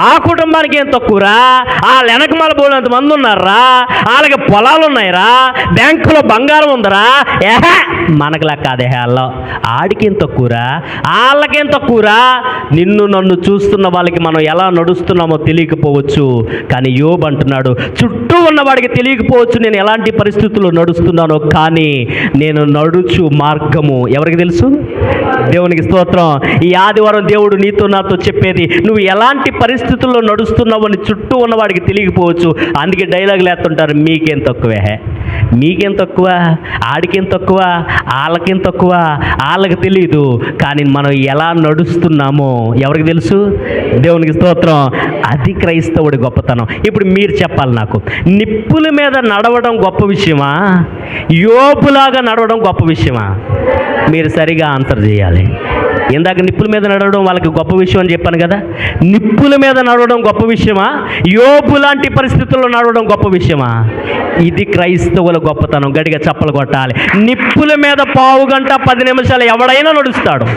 ఆ కుటుంబానికి ఏం తక్కువరా, వాళ్ళ వెనకమాల పోయినంత మంది ఉన్నారా, వాళ్ళకి పొలాలు ఉన్నాయిరా, బ్యాంకులో బంగారం ఉందరా, మనకు లెక్క అదే హాల్లో. ఆడికేం తక్కువరా, వాళ్ళకేం తక్కువరా. నన్ను చూస్తున్న వాళ్ళకి మనం ఎలా నడుస్తున్నామో తెలియకపోవచ్చు, కానీ యోబు అంటున్నాడు, చుట్టూ ఉన్నవాడికి తెలియకపోవచ్చు నేను ఎలాంటి పరిస్థితుల్లో నడుస్తున్నానో, కానీ నేను నడుచు మార్గము ఎవరికి తెలుసు? దేవునికి స్తోత్రం. ఈ ఆదివారం దేవుడు నీతో నాతో చెప్పేది, నువ్వు ఎలాంటి పరిస్థితుల్లో నడుస్తున్నావు అని చుట్టూ ఉన్నవాడికి తెలియకపోవచ్చు. అందుకే డైలాగులు వేస్తుంటారు, మీకేం తక్కువ, ఆడికేం తక్కువ, వాళ్ళకేం తక్కువ, వాళ్ళకి తెలియదు. కానీ మనం ఎలా నడుస్తున్నామో ఎవరికి తెలుసు? దేవునికి స్తోత్రం. అది క్రైస్తవుడి గొప్పతనం. ఇప్పుడు మీరు చెప్పాలి నాకు, నిప్పుల మీద నడవడం గొప్ప విషయమా, యోబులాగా నడవడం గొప్ప విషయమా? మీరు సరిగా ఆన్సర్ చేయాలి. ఇందాక నిప్పుల మీద నడవడం వాళ్ళకి గొప్ప విషయం అని చెప్పాను కదా. నిప్పుల మీద నడవడం గొప్ప విషయమా, యోబు లాంటి పరిస్థితుల్లో నడవడం గొప్ప విషయమా? ఇది క్రైస్తవుల గొప్పతనం. గట్టిగా చప్పలు కొట్టాలి. నిప్పుల మీద 15 గంటలు 10 నిమిషాలు ఎవడైనా నడుస్తాడు.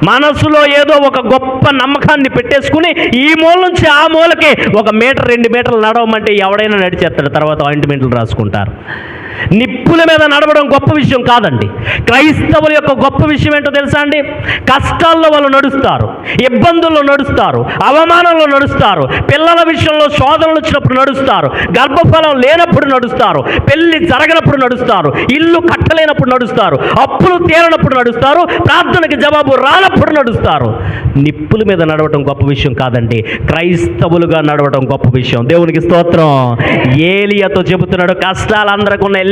మనసులో ఏదో ఒక గొప్ప నమ్మకాన్ని పెట్టేసుకుని ఈ మూల నుంచి ఆ మూలకి 1 మీటర్ 2 మీటర్లు నడవమంటే ఎవడైనా నడిచేస్తాడు. తర్వాత ఆయింట్మెంట్లు రాసుకుంటారు. నిప్పుల మీద నడవడం గొప్ప విషయం కాదండి. క్రైస్తవుల యొక్క గొప్ప విషయం ఏంటో తెలుసా అండి? కష్టాల్లో వాళ్ళు నడుస్తారు, ఇబ్బందుల్లో నడుస్తారు, అవమానంలో నడుస్తారు, పిల్లల విషయంలో శోధనలు వచ్చినప్పుడు నడుస్తారు, గర్భఫలం లేనప్పుడు నడుస్తారు, పెళ్లి జరగనప్పుడు నడుస్తారు, ఇల్లు కట్టలేనప్పుడు నడుస్తారు, అప్పులు తీరనప్పుడు నడుస్తారు, ప్రార్థనకి జవాబు రానప్పుడు నడుస్తారు. నిప్పుల మీద నడవటం గొప్ప విషయం కాదండి, క్రైస్తవులుగా నడవటం గొప్ప విషయం. దేవునికి స్తోత్రం. ఏలియాతో చెబుతున్నాడు, కష్టాలు అందరికి ఉన్నాయి,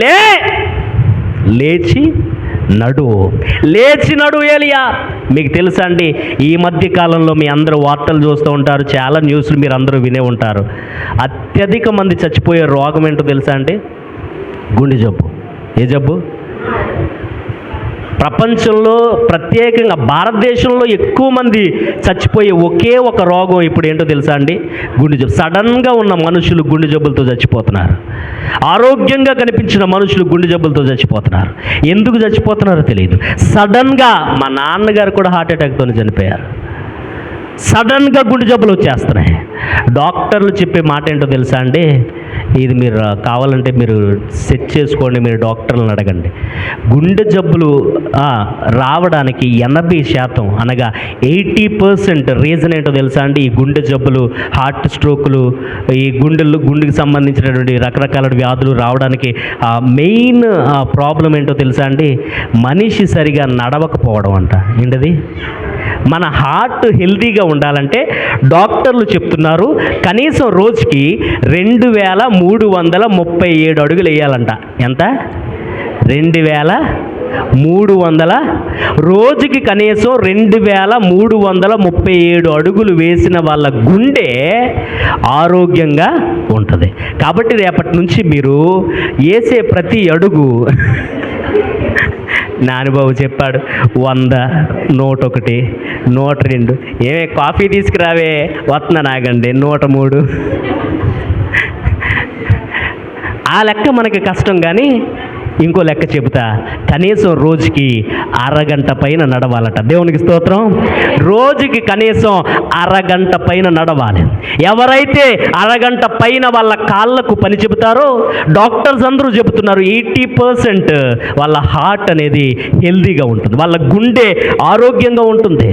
లేచి నడు ఏలియా. మీకు తెలుసా అండి, ఈ మధ్య కాలంలో మీ అందరూ వార్తలు చూస్తూ ఉంటారు, చాలా న్యూస్లు మీరు అందరూ వినే ఉంటారు. అత్యధిక మంది చచ్చిపోయే రోగం ఏంటో తెలుసా అండి? గుండె జబ్బు. ఏ జబ్బు? ప్రపంచంలో ప్రత్యేకంగా భారతదేశంలో ఎక్కువ మంది చచ్చిపోయే ఒకే ఒక రోగం ఇప్పుడు ఏంటో తెలుసా అండి? గుండె జబ్బు. సడన్గా ఉన్న మనుషులు గుండె జబ్బులతో చచ్చిపోతున్నారు. ఆరోగ్యంగా కనిపించిన మనుషులు గుండె జబ్బులతో చచ్చిపోతున్నారు. ఎందుకు చచ్చిపోతున్నారో తెలియదు. సడన్గా మా నాన్నగారు కూడా హార్ట్ అటాక్తో చనిపోయారు. సడన్గా గుండె జబ్బులు వచ్చేస్తున్నాయి. డాక్టర్లు చెప్పే మాట ఏంటో తెలుసా అండి? ఇది మీరు కావాలంటే మీరు సెట్ చేసుకోండి, మీరు డాక్టర్లను అడగండి. గుండె జబ్బులు రావడానికి 80% అనగా 80% రీజన్ ఏంటో తెలుసా అండి? ఈ గుండె జబ్బులు, హార్ట్ స్ట్రోకులు, ఈ గుండెకి సంబంధించినటువంటి రకరకాల వ్యాధులు రావడానికి మెయిన్ ప్రాబ్లం ఏంటో తెలుసా అండి? మనిషి సరిగా నడవకపోవడం అంట. ఏంటది? మన హార్ట్ హెల్తీగా ఉండాలంటే డాక్టర్లు చెప్తున్నారు కనీసం రోజుకి 2337 అడుగులు వేయాలంట. ఎంత? 2300. రోజుకి కనీసం 2337 అడుగులు వేసిన వాళ్ళ గుండె ఆరోగ్యంగా ఉంటుంది. కాబట్టి రేపటి నుంచి మీరు వేసే ప్రతి అడుగు, నానుబాబు చెప్పాడు, 100, 101, 102, ఏమే కాఫీ తీసుకురావే, వస్తున్నా నాగండి, 103. ఆ లెక్క మనకి కష్టం, కానీ ఇంకో లెక్క చెబుతా, కనీసం రోజుకి అరగంట పైన నడవాలట. దేవునికి స్తోత్రం. రోజుకి కనీసం అరగంట పైన నడవాలి. ఎవరైతే అరగంట పైన వాళ్ళ కాళ్ళకు పని చెబుతారో డాక్టర్స్ అందరూ చెబుతున్నారు 80% వాళ్ళ హార్ట్ అనేది హెల్తీగా ఉంటుంది, వాళ్ళ గుండె ఆరోగ్యంగా ఉంటుంది,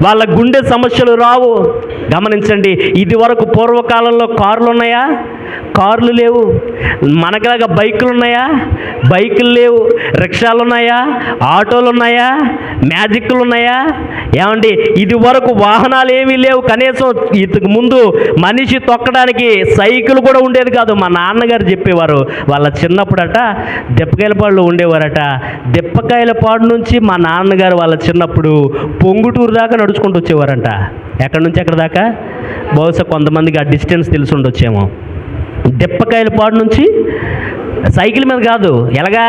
వాళ్ళ గుండె సమస్యలు రావు. గమనించండి, ఇది వరకు పూర్వకాలంలో కార్లు ఉన్నాయా? కార్లు లేవు. మనకులాగా బైకులు ఉన్నాయా? బైకులు లేవు. రిక్షాలు ఉన్నాయా? ఆటోలు ఉన్నాయా? మ్యాజిక్లు ఉన్నాయా? ఏమండి, ఇది వరకు వాహనాలు ఏమీ లేవు. కనీసం ఇంతకు ముందు మనిషి తొక్కడానికి సైకిల్ కూడా ఉండేది కాదు. మా నాన్నగారు చెప్పేవారు, వాళ్ళ చిన్నప్పుడట దెప్పకాయలపాడులో ఉండేవారట. దెప్పకాయలపాడు నుంచి మా నాన్నగారు వాళ్ళ చిన్నప్పుడు పొంగుటూరు దాకా నడుచుకుంటూ వచ్చేవారంట. ఎక్కడి నుంచి ఎక్కడి దాకా? బహుశా కొంతమందికి ఆ డిస్టెన్స్ తెలిసి ఉండొచ్చేమో. దెప్పకాయలపాడు నుంచి సైకిల్ మీద కాదు, ఎలాగా?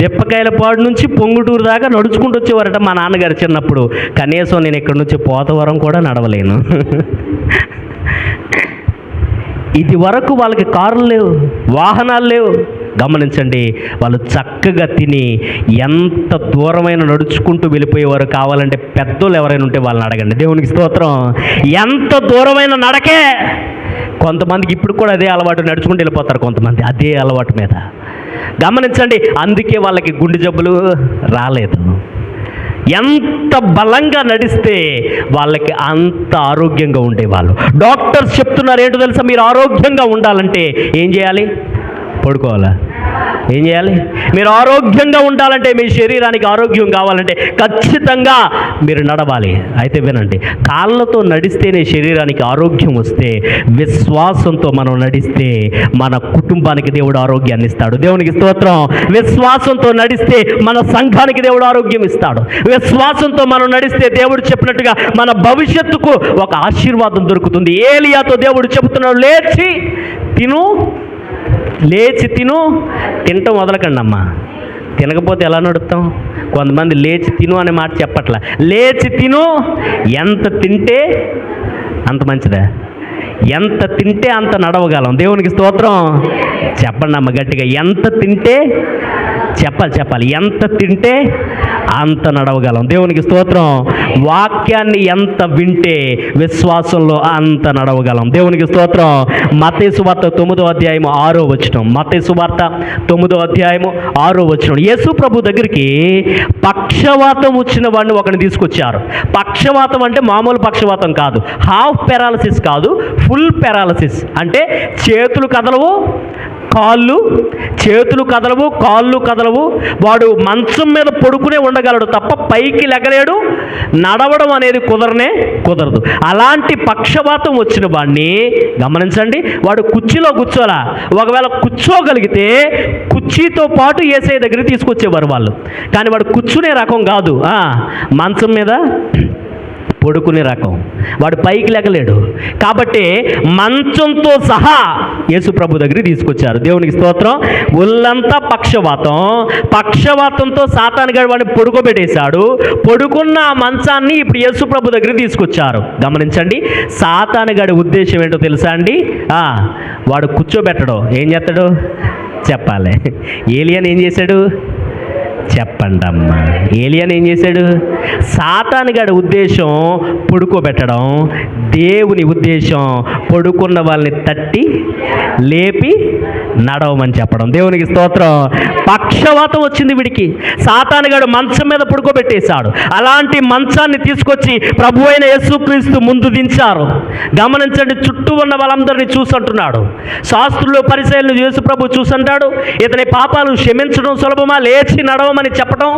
దెప్పకాయలపాడు నుంచి పొంగుటూరు దాకా నడుచుకుంటూ వచ్చేవారట మా నాన్నగారు చిన్నప్పుడు. కనీసం నేను ఇక్కడి నుంచి పోతవరం కూడా నడవలేను. ఇది వరకు వాళ్ళకి కార్లు లేవు, వాహనాలు లేవు. గమనించండి, వాళ్ళు చక్కగా తిని ఎంత దూరమైన నడుచుకుంటూ వెళ్ళిపోయేవారు. కావాలంటే పెద్దోళ్ళు ఎవరైనా ఉంటే వాళ్ళని అడగండి. దేవునికి స్తోత్రం. ఎంత దూరమైన నడకే. కొంతమందికి ఇప్పుడు కూడా అదే అలవాటు, నడుచుకుంటూ వెళ్ళిపోతారు కొంతమంది అదే అలవాటు మీద. గమనించండి, అందుకే వాళ్ళకి గుండె జబ్బులు రాలేదు. ఎంత బలంగా నడిస్తే వాళ్ళకి అంత ఆరోగ్యంగా ఉండేవాళ్ళు. డాక్టర్స్ చెప్తున్నారు ఏంటో తెలుసా? మీరు ఆరోగ్యంగా ఉండాలంటే ఏం చేయాలి? పడుకోవాలా? ఏం చేయాలి? మీరు ఆరోగ్యంగా ఉండాలంటే, మీ శరీరానికి ఆరోగ్యం కావాలంటే ఖచ్చితంగా మీరు నడవాలి. అయితే వినండి, కాళ్ళతో నడిస్తేనే శరీరానికి ఆరోగ్యం వస్తే, విశ్వాసంతో మనం నడిస్తే మన కుటుంబానికి దేవుడు ఆరోగ్యాన్ని ఇస్తాడు. దేవునికి స్తోత్రం. విశ్వాసంతో నడిస్తే మన సంఘానికి దేవుడు ఆరోగ్యం ఇస్తాడు. విశ్వాసంతో మనం నడిస్తే దేవుడు చెప్పినట్టుగా మన భవిష్యత్తుకు ఒక ఆశీర్వాదం దొరుకుతుంది. ఏలియాతో దేవుడు చెబుతున్నాడు, లేచి తిను. తినటం వదలకండి అమ్మా. తినకపోతే ఎలా నడుస్తాం? కొంతమంది లేచి తిను అనే మాట చెప్పట్లా. లేచి తిను. ఎంత తింటే అంత మంచిదా? ఎంత తింటే అంత నడవగలం. దేవునికి స్తోత్రం. చెప్పండి అమ్మ గట్టిగా. ఎంత తింటే చెప్పాలి. ఎంత తింటే అంత నడవగలం. దేవునికి స్తోత్రం. వాక్యాన్ని ఎంత వింటే విశ్వాసంలో అంత నడవగలం. దేవునికి స్తోత్రం. మత్తయి సువార్త 9వ అధ్యాయము 6వ వచనం. మత్తయి సువార్త 9వ అధ్యాయము 6వ వచనం. యేసు ప్రభు దగ్గరికి పక్షవాతం వచ్చిన వాడిని ఒకరిని తీసుకొచ్చారు. పక్షవాతం అంటే మామూలు పక్షవాతం కాదు, హాఫ్ పెరాలసిస్ కాదు, ఫుల్ పెరాలసిస్. అంటే చేతులు కదలవు, చేతులు కదలవు, కాళ్ళు కదలవు. వాడు మంచం మీద పడుకునే ఉండగలడు తప్ప పైకి లెగలేడు, నడవడం అనేది కుదరదు. అలాంటి పక్షవాతం వచ్చిన వాడిని గమనించండి, వాడు కుర్చీలో కూర్చోలా. ఒకవేళ కూర్చోగలిగితే కుర్చీతో పాటు యేసయ్య దగ్గరికి తీసుకొచ్చేవారు వాళ్ళు. కానీ వాడు కూర్చునే రకం కాదు, మంచం మీద పడుకునే రకం. వాడు పైకి లెగలేడు. కాబట్టి మంచంతో సహా యేసు ప్రభు దగ్గరికి తీసుకొచ్చారు. దేవునికి స్తోత్రం. ఒళ్ళంతా పక్షవాతంతో సాతానుగాడు వాడిని పడుకోబెట్టేశాడు. పడుకున్న ఆ మంచాన్ని ఇప్పుడు యేసు ప్రభు దగ్గరికి తీసుకొచ్చారు. గమనించండి, సాతానుగాడి ఉద్దేశం ఏంటో తెలుసా అండి? వాడు కూర్చోబెట్టడం ఏం చేస్తాడు చెప్పాలి. ఏలియన్ ఏం చేశాడు చెప్పండి అమ్మా. ఏలియన్ ఏం చేశాడు? సాతానుగాడి ఉద్దేశం పడుకోబెట్టడం, దేవుని ఉద్దేశం పడుకున్న వాళ్ళని తట్టి లేపి నడవమని చెప్పడం. దేవునికి స్తోత్రం. పక్షవాతం వచ్చింది వీడికి. సాతానుగాడు మంచం మీద పడుకోబెట్టేశాడు. అలాంటి మంచాన్ని తీసుకొచ్చి ప్రభు అయిన యేసుక్రీస్తు ముందు దించారు. గమనించండి, చుట్టూ ఉన్న వాళ్ళందరినీ చూసంటున్నాడు. శాస్త్రులు పరిసయ్యులను యేసు ప్రభు చూసంటాడు, ఇతని పాపాలు క్షమించడం సులభమా, లేచి నడవమని చెప్పడం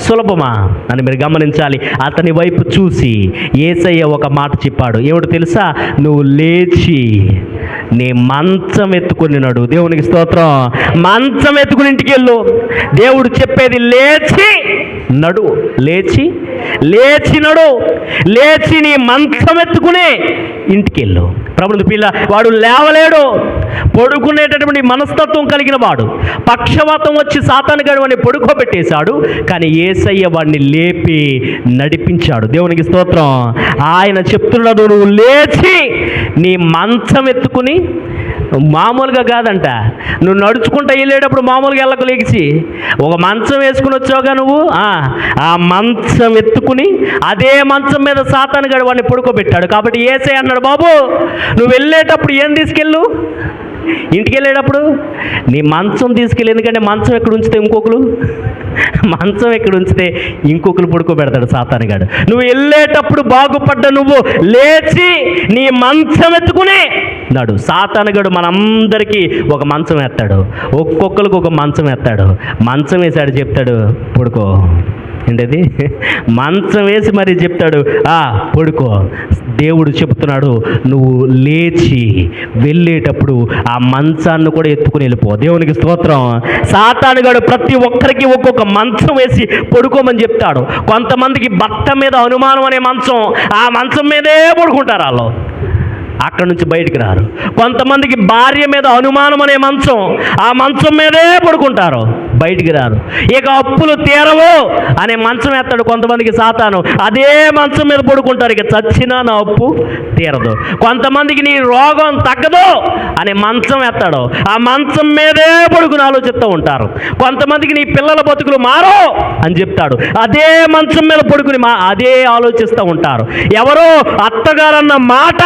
సులభమా అని మీరు గమనించాలి. అతని వైపు చూసి యేసయ్య ఒక మాట చెప్పాడు. ఏమిటో తెలుసా? నువ్వు లేచి నీ మంచం ఎత్తుకుని నడు. దేవునికి స్తోత్రం. మంచం ఎత్తుకుని ఇంటికి వెళ్ళు. దేవుడు చెప్పేది లేచి నడు, లేచి నడు, లేచి నీ మంచం ఎత్తుకునే ఇంటికి వెళ్ళు. ప్రభుత్వ పిల్ల వాడు లేవలేడు, పడుకునేటటువంటి మనస్తత్వం కలిగిన వాడు. పక్షవాతం వచ్చి సాతానుగాడు వాడిని పడుకోబెట్టేశాడు. కానీ యేసయ్య వాడిని లేపి నడిపించాడు. దేవునికి స్తోత్రం. ఆయన చెప్తున్నాడు, నువ్వు లేచి నీ మంచం ఎత్తుకుని, మామూలుగా కాదంట, నువ్వు నడుచుకుంటూ వెళ్ళేటప్పుడు మామూలుగా వెళ్ళకు, లేచి ఒక మంచం వేసుకుని వచ్చావుగా నువ్వు, ఆ మంచం ఎత్తుకుని అదే మంచం మీద సాతానుగాడు వాడిని పడుకోబెట్టాడు. కాబట్టి యేసయ్య అన్నాడు, బాబు నువ్వు వెళ్ళేటప్పుడు ఏం తీసుకెళ్ళు, ఇంటికి వెళ్ళేటప్పుడు నీ మంచం తీసుకెళ్ళి. ఎందుకంటే మంచం ఎక్కడ ఉంచితే ఇంకొకరు పడుకోబెడతాడు సాతానుగాడు. నువ్వు వెళ్ళేటప్పుడు బాగుపడ్డ నువ్వు లేచి నీ మంచం ఎత్తుకుని నాడు. సాతానుగాడు మనందరికీ ఒక మంచం ఎత్తాడు, ఒక్కొక్కరికి ఒక మంచం ఎత్తాడు. మంచం వేసాడు, చెప్తాడు పడుకో. ఏంటది? మంచం వేసి మరి చెప్తాడు పడుకో. దేవుడు చెప్తున్నాడు, నువ్వు లేచి వెళ్ళేటప్పుడు ఆ మంచాన్ని కూడా ఎత్తుకుని వెళ్ళిపో. దేవునికి స్తోత్రం. సాతానుగాడు ప్రతి ఒక్కరికి ఒక్కొక్క మంచం వేసి పడుకోమని చెప్తాడు. కొంతమందికి భర్త మీద అనుమానం అనే మంచం, ఆ మంచం మీదే పడుకుంటారు వాళ్ళు, అక్కడి నుంచి బయటికి రారు. కొంతమందికి భార్య మీద అనుమానం అనే మంచం, ఆ మంచం మీదే పడుకుంటారు, బయటికి రారు. ఇక అప్పులు తీరవు అనే మంచం ఎత్తాడు కొంతమందికి సాతాను, అదే మంచం మీద పడుకుంటారు, ఇక చచ్చినా నా అప్పు తీరదు. కొంతమందికి నీ రోగం తగ్గదు అనే మంచం ఎత్తాడు, ఆ మంచం మీదే పడుకుని ఆలోచిస్తూ ఉంటారు. కొంతమందికి నీ పిల్లల బతుకులు మారో అని చెప్తాడు, అదే మంచం మీద పడుకుని అదే ఆలోచిస్తూ ఉంటారు. ఎవరో అత్తగారన్న మాట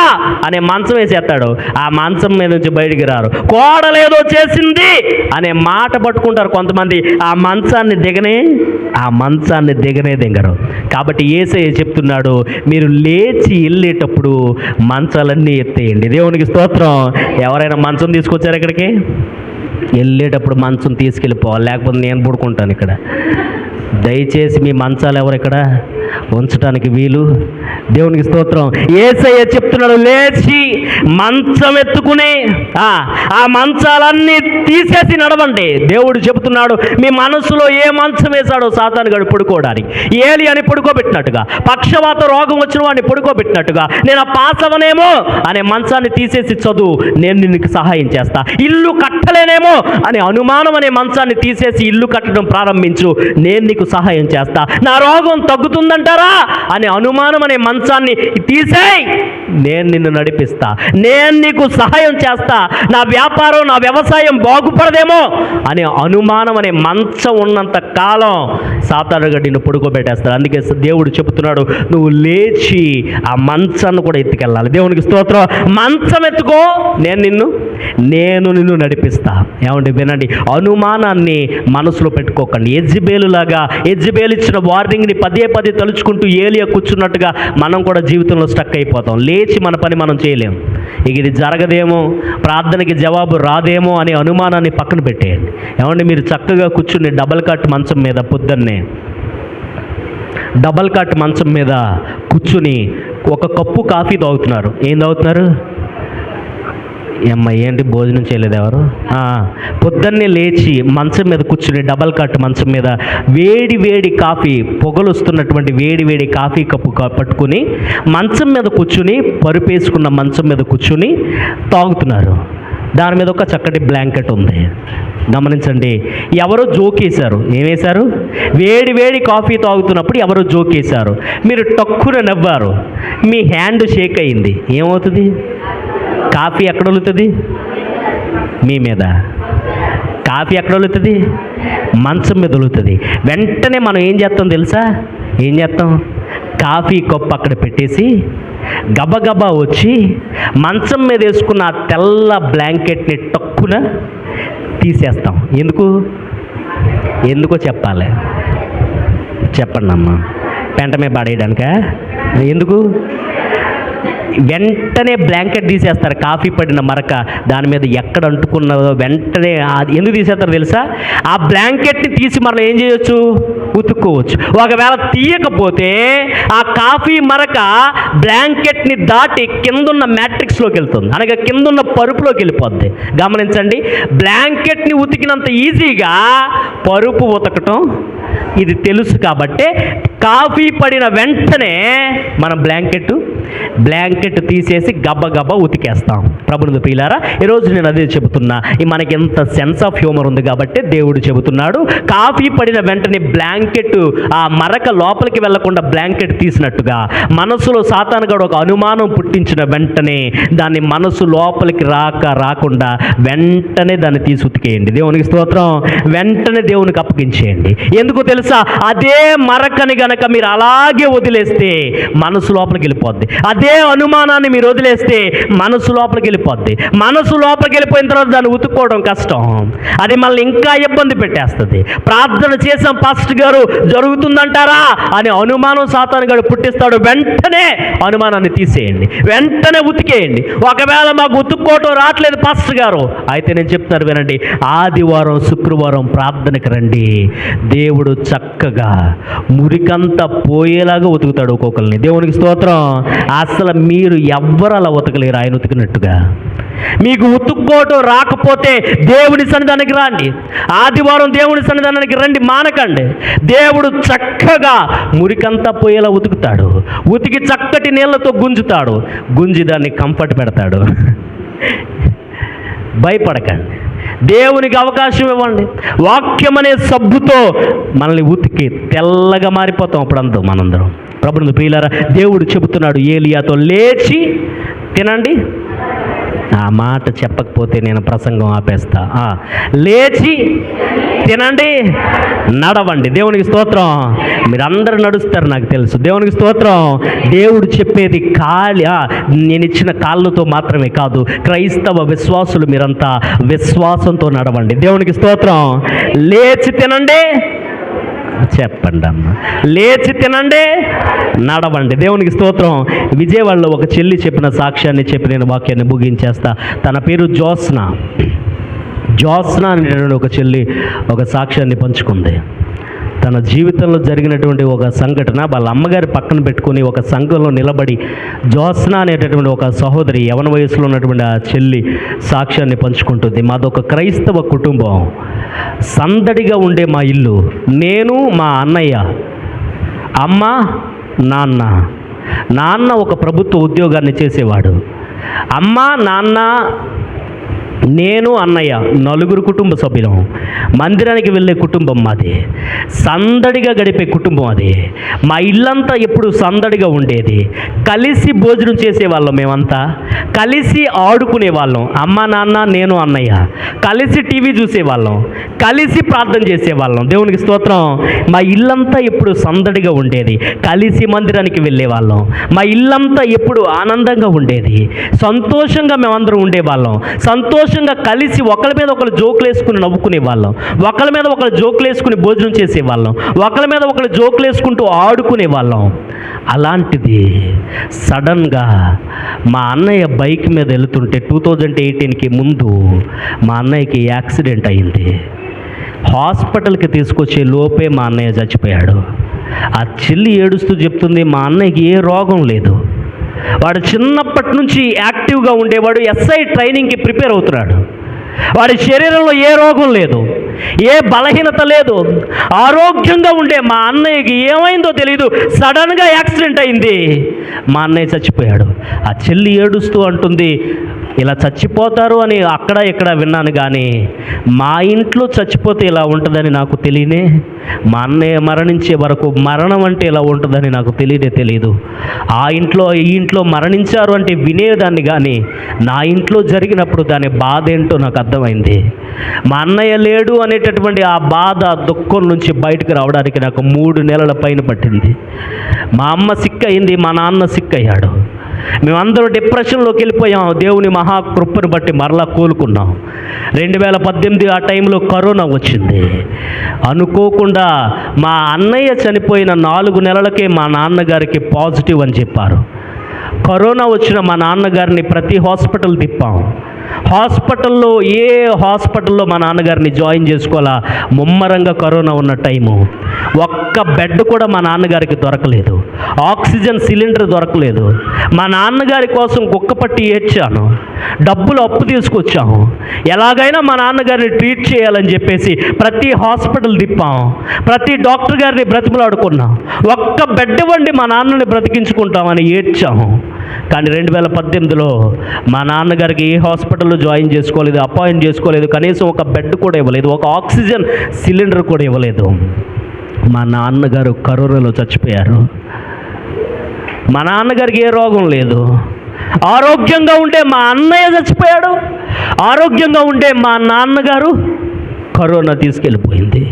అనే మంచం వేసేస్తాడు, ఆ మంచం మీద నుంచి బయటికి రారు. కోడలేదో చేసింది అనే మాట పట్టుకుంటారు కొంతమంది, ఆ మంచాన్ని దిగరు. కాబట్టి యేసయ్య చెప్తున్నాడు, మీరు లేచి వెళ్ళేటప్పుడు మంచాలన్నీ ఎత్తేయండి. దేవునికి స్తోత్రం. ఎవరైనా మంచం తీసుకొచ్చారు ఇక్కడికి? వెళ్ళేటప్పుడు మంచం తీసుకెళ్ళిపోవాలి, లేకపోతే నేను పడుకుంటాను ఇక్కడ. దయచేసి మీ మంచాలు ఎవరు ఇక్కడ ఉంచడానికి వీలు. దేవునికి స్తోత్రం. యేసయ్య చెప్తున్నాడు, లేచి మంచం ఎత్తుకుని ఆ మంచాలన్నీ తీసేసి నడవండి. దేవుడు చెప్తున్నాడు, మీ మనసులో ఏ మంచం వేశాడో సాతానుగాడు పడుకోవడానికి, ఏలి అని పడుకోబెట్టినట్టుగా, పక్షవాత రోగం వచ్చిన వాడిని పడుకోబెట్టినట్టుగా, నేను ఆ పాస్ అవనేమో అనే మంచాన్ని తీసేసి చదువు, నేను నీకు సహాయం చేస్తా. ఇల్లు కట్టలేనేమో అనే అనుమానం అనే మంచాన్ని తీసేసి ఇల్లు కట్టడం ప్రారంభించు, నేను నీకు సహాయం చేస్తా. నా రోగం తగ్గుతుందంటారా? అనే అనుమానం అనే మంచాన్ని తీసేయ్, నేను నిన్ను నడిపిస్తా, నేను నీకు సహాయం చేస్తా, నా వ్యాపారం నా వ్యవసాయం బాగుపడదేమో అనే అనుమానం అనే మంచం ఉన్నంత కాలం సాతానుగా నిన్ను పడుకోబెట్టేస్తాడు. అందుకే దేవుడు చెబుతున్నాడు, నువ్వు లేచి ఆ మంచాన్ని కూడా ఎత్తుకెళ్ళాలి. దేవునికి స్తోత్రం. మంచం ఎత్తుకో, నేను నిన్ను నడిపిస్తా. ఏమండి వినండి, అనుమానాన్ని మనసులో పెట్టుకోకండి. యెజబెలు ఇచ్చిన వార్నింగ్ని పదే పదే తలుచుకుంటూ ఏలియా కూర్చున్నట్టుగా మనం కూడా జీవితంలో స్టక్ అయిపోతాం. లేచి మన పని మనం చేయలేం. ఇక ఇది జరగదేమో, ప్రార్థనకి జవాబు రాదేమో అనే అనుమానాన్ని పక్కన పెట్టేయండి. ఏమండి, మీరు చక్కగా కూర్చుని డబల్ కాట్ మంచం మీద పొద్దున్నే డబల్ కాట్ మంచం మీద కూర్చుని ఒక కప్పు కాఫీ తాగుతున్నారు. ఏం తాగుతున్నారు? ఏంటి భోజనం చేయలేదు ఎవరు? పొద్దున్నే లేచి మంచం మీద కూర్చుని డబల్ కాట్ మంచం మీద వేడి వేడి కాఫీ, పొగలు వస్తున్నటువంటి వేడి వేడి కాఫీ కప్పు పట్టుకుని మంచం మీద కూర్చుని, పరుపేసుకున్న మంచం మీద కూర్చుని తాగుతున్నారు. దాని మీద ఒక చక్కటి బ్లాంకెట్ ఉంది. గమనించండి, ఎవరో జోకేశారు. ఏమేశారు? వేడి వేడి కాఫీ తాగుతున్నప్పుడు ఎవరో జోకేశారు. మీరు టక్కున నవ్వారు, మీ హ్యాండ్ షేక్ అయింది. ఏమవుతుంది? కాఫీ ఎక్కడ వలుతుంది? మీ మీద. కాఫీ ఎక్కడ వలుతుంది? మంచం మీద వలుతుంది. వెంటనే మనం ఏం చేస్తాం తెలుసా? కాఫీ కప్పు అక్కడ పెట్టేసి గబగబా వచ్చి మంచం మీద వేసుకున్న ఆ తెల్ల బ్లాంకెట్ని టక్కున తీసేస్తాం. ఎందుకో చెప్పాలి, చెప్పండి అమ్మా. పెంట మీద పడేయడానికా? ఎందుకు? వెంటనే బ్లాంకెట్ తీసేస్తారు. కాఫీ పడిన మరక దాని మీద ఎక్కడ అంటుకున్నదో వెంటనే ఎందుకు తీసేస్తారో తెలుసా? ఆ బ్లాంకెట్ని తీసి మనం ఏం చేయొచ్చు? ఉతుక్కోవచ్చు. ఒకవేళ తీయకపోతే ఆ కాఫీ మరక బ్లాంకెట్ని దాటి కిందున్న మ్యాట్రిక్స్లోకి వెళ్తుంది, అనగా కిందున్న పరుపులోకి వెళ్ళిపోద్ది. గమనించండి, బ్లాంకెట్ని ఉతికినంత ఈజీగా పరుపు ఉతకటం ఇది తెలుసు. కాబట్టి కాఫీ పడిన వెంటనే మనం బ్లాంకెట్ తీసేసి గబ్బగబ్బా ఉతికేస్తాం. ప్రభునందు ప్రియులారా, ఈరోజు నేను అదే చెబుతున్నా. మనకి ఎంత సెన్స్ ఆఫ్ హ్యూమర్ ఉంది కాబట్టి దేవుడు చెబుతున్నాడు, కాఫీ పడిన వెంటనే బ్లాంకెట్ ఆ మరక లోపలికి వెళ్లకుండా బ్లాంకెట్ తీసినట్టుగా మనసులో సాతానుగాడు ఒక అనుమానం పుట్టించిన వెంటనే దాన్ని మనసు లోపలికి రాకుండా వెంటనే దాన్ని తీసి ఉతికేయండి. దేవునికి స్తోత్రం. వెంటనే దేవునికి అప్పగించేయండి. ఎందుకు తెలుసా? అదే మరకని గనక మీరు అలాగే వదిలేస్తే మనసు లోపలికి వెళ్ళిపోద్ది. అదే అనుమానాన్ని మీరు వదిలేస్తే మనసు లోపలికి వెళ్ళిపోద్ది. మనసు లోపలికి వెళ్ళిపోయిన తర్వాత దాన్ని ఉతుక్కోవడం కష్టం. అది మళ్ళీ ఇంకా ఇబ్బంది పెట్టేస్తుంది. ప్రార్థన చేసాం పాస్టర్ గారు, జరుగుతుందంటారా అని అనుమానం సాతానుగాడు పుట్టిస్తాడు. వెంటనే అనుమానాన్ని తీసేయండి, వెంటనే ఉతికేయండి. ఒకవేళ మాకు ఉతుక్కోవటం రావట్లేదు పాస్టర్ గారు, అయితే నేను చెప్తాను వినండి, ఆదివారం శుక్రవారం ప్రార్థనకి రండి. దేవుడు చక్కగా మురికంతా పోయేలాగా ఉతుకుతాడు ఒక్కొక్కరిని. దేవునికి స్తోత్రం. అసలు మీరు ఎవ్వరు అలా ఉతకలేరు ఆయన ఉతికినట్టుగా. మీకు ఉతుక్కోవటం రాకపోతే దేవుని సన్నిధానికి రండి. ఆదివారం దేవుని సన్నిధానానికి రండి, మానకండి. దేవుడు చక్కగా మురికంతా పోయేలా ఉతుకుతాడు. ఉతికి చక్కటి నీళ్ళతో గుంజుతాడు. గుంజి దాన్ని కంఫర్ట్ పెడతాడు. భయపడకండి, దేవునికి అవకాశం ఇవ్వండి. వాక్యం అనే సబ్బుతో మనల్ని ఉతికి తెల్లగా మారిపోతాం అప్పుడంతా మనందరం. ప్రభువుని ప్రియులారా, దేవుడు చెబుతున్నాడు ఏలియాతో, లేచి తినండి. ఆ మాట చెప్పకపోతే నేను ప్రసంగం ఆపేస్తా. లేచి తినండి, నడవండి. దేవునికి స్తోత్రం. మీరందరూ నడుస్తారు నాకు తెలుసు. దేవునికి స్తోత్రం. దేవుడు చెప్పేది నేను ఇచ్చిన కాళ్ళతో మాత్రమే కాదు, క్రైస్తవ విశ్వాసులు మీరంతా విశ్వాసంతో నడవండి. దేవునికి స్తోత్రం. లేచి తినండి, చెప్పండి అమ్మ, లేచి తినండి, నడవండి. దేవునికి స్తోత్రం. విజయవాడలో ఒక చెల్లి చెప్పిన సాక్ష్యాన్ని చెప్పి నేను వాక్యాన్ని ముగించేస్తా. తన పేరు జ్యోత్స్న అనేటువంటి ఒక చెల్లి ఒక సాక్ష్యాన్ని పంచుకుంది. తన జీవితంలో జరిగినటువంటి ఒక సంఘటన వాళ్ళ అమ్మగారి పక్కన పెట్టుకుని ఒక సంఘంలో నిలబడి జ్యోత్స్న అనేటటువంటి ఒక సహోదరి, యవన వయసులో ఉన్నటువంటి ఆ చెల్లి సాక్ష్యాన్ని పంచుకుంటుంది. మాదొక క్రైస్తవ కుటుంబం, సందడిగా ఉండే మా ఇల్లు, నేను మా అన్నయ్య, అమ్మ, నాన్న ఒక ప్రభుత్వ ఉద్యోగాన్ని చేసేవాడు. అమ్మ, నాన్న నేను అన్నయ్య నలుగురు కుటుంబ సభ్యులం. మందిరానికి వెళ్ళే కుటుంబం మాది. సందడిగా గడిపే కుటుంబం అది. మా ఇల్లంతా ఎప్పుడు సందడిగా ఉండేది. కలిసి భోజనం చేసేవాళ్ళం మేమంతా. కలిసి ఆడుకునే వాళ్ళం. అమ్మ నాన్న నేను అన్నయ్య కలిసి టీవీ చూసేవాళ్ళం. కలిసి ప్రార్థన చేసేవాళ్ళం. దేవునికి స్తోత్రం. మా ఇల్లంతా ఎప్పుడు సందడిగా ఉండేది. కలిసి మందిరానికి వెళ్ళేవాళ్ళం. మా ఇల్లంతా ఎప్పుడు ఆనందంగా ఉండేది. సంతోషంగా మేమందరం ఉండేవాళ్ళం. సంతోషంగా కలిసి ఒకరి మీద ఒకరు జోకులు వేసుకుని నవ్వుకునే వాళ్ళం. ఒకరి మీద ఒకరు జోకులు వేసుకుని భోజనం చేసేవాళ్ళం. ఒకరి మీద ఒకరు జోకులు వేసుకుంటూ ఆడుకునే వాళ్ళం. అలాంటిది సడన్గా మా అన్నయ్య బైక్ మీద వెళుతుంటే 2018కి ముందు మా అన్నయ్యకి యాక్సిడెంట్ అయింది. హాస్పిటల్కి తీసుకొచ్చే లోపే మా అన్నయ్య చచ్చిపోయాడు. ఆ చెల్లి ఏడుస్తూ చెప్తుంది, మా అన్నయ్యకి ఏ రోగం లేదు, వాడు చిన్నప్పటి నుంచి యాక్టివ్గా ఉండేవాడు, ఎస్ఐ ట్రైనింగ్కి ప్రిపేర్ అవుతున్నాడు, వాడి శరీరంలో ఏ రోగం లేదు, ఏ బలహీనత లేదు, ఆరోగ్యంగా ఉండే మా అన్నయ్యకి ఏమైందో తెలియదు, సడన్గా యాక్సిడెంట్ అయింది, మా అన్నయ్య చచ్చిపోయాడు. ఆ చెల్లి ఏడుస్తూ అంటుంది, ఇలా చచ్చిపోతారు అని అక్కడ ఇక్కడ విన్నాను కానీ మా ఇంట్లో చచ్చిపోతే ఇలా ఉంటుందని నాకు తెలియనే. మా అన్నయ్య మరణించే వరకు మరణం అంటే ఇలా ఉంటుందని నాకు తెలియదు. ఆ ఇంట్లో ఈ ఇంట్లో మరణించారు అంటే వినేదాన్ని కానీ నా ఇంట్లో జరిగినప్పుడు దాని బాధ ఏంటో నాకు అర్థమైంది. మా అన్నయ్య లేడు అనేటటువంటి ఆ బాధ దుఃఖం నుంచి బయటకు రావడానికి నాకు 3 నెలల పైన పట్టింది. మా అమ్మ సిక్ అయింది, మా నాన్న సిక్ అయ్యాడు. మేమందరూ డిప్రెషన్లోకి వెళ్ళిపోయాం. దేవుని మహాకృపను బట్టి మరలా కోలుకున్నాం. 2018 ఆ టైంలో కరోనా వచ్చింది. అనుకోకుండా మా అన్నయ్య చనిపోయిన 4 నెలలకే మా నాన్నగారికి పాజిటివ్ అని చెప్పారు. కరోనా వచ్చిన మా నాన్నగారిని ప్రతి హాస్పిటల్ తిప్పాం. హాస్పిటల్లో మా నాన్నగారిని జాయిన్ చేసుకోవాలా. ముమ్మరంగా కరోనా ఉన్న టైము. ఒక్క బెడ్ కూడా మా నాన్నగారికి దొరకలేదు. ఆక్సిజన్ సిలిండర్ దొరకలేదు. మా నాన్నగారి కోసం కుక్కపట్టి ఏడ్చాను. డబ్బులు అప్పు తీసుకొచ్చాము. ఎలాగైనా మా నాన్నగారిని ట్రీట్ చేయాలని చెప్పేసి ప్రతి హాస్పిటల్ తిప్పాం. ప్రతి డాక్టర్ గారిని బ్రతిమలాడుకున్నాం. ఒక్క బెడ్ ఇవ్వండి మా నాన్నని బ్రతికించుకుంటామని ఏడ్చాము. కానీ 2018లో మా నాన్నగారికి ఏ హాస్పిటల్లో జాయిన్ చేసుకోలేదు, అపాయింట్ చేసుకోలేదు, కనీసం ఒక బెడ్ కూడా ఇవ్వలేదు, ఒక ఆక్సిజన్ సిలిండర్ కూడా ఇవ్వలేదు. మా నాన్నగారు కరోనాలో చచ్చిపోయారు. మా నాన్నగారికి ఏ రోగం లేదు. ఆరోగ్యంగా ఉండే మా అన్నయ్య చచ్చిపోయాడు. ఆరోగ్యంగా ఉండే మా నాన్నగారు కరోనా తీసుకెళ్ళిపోయింది.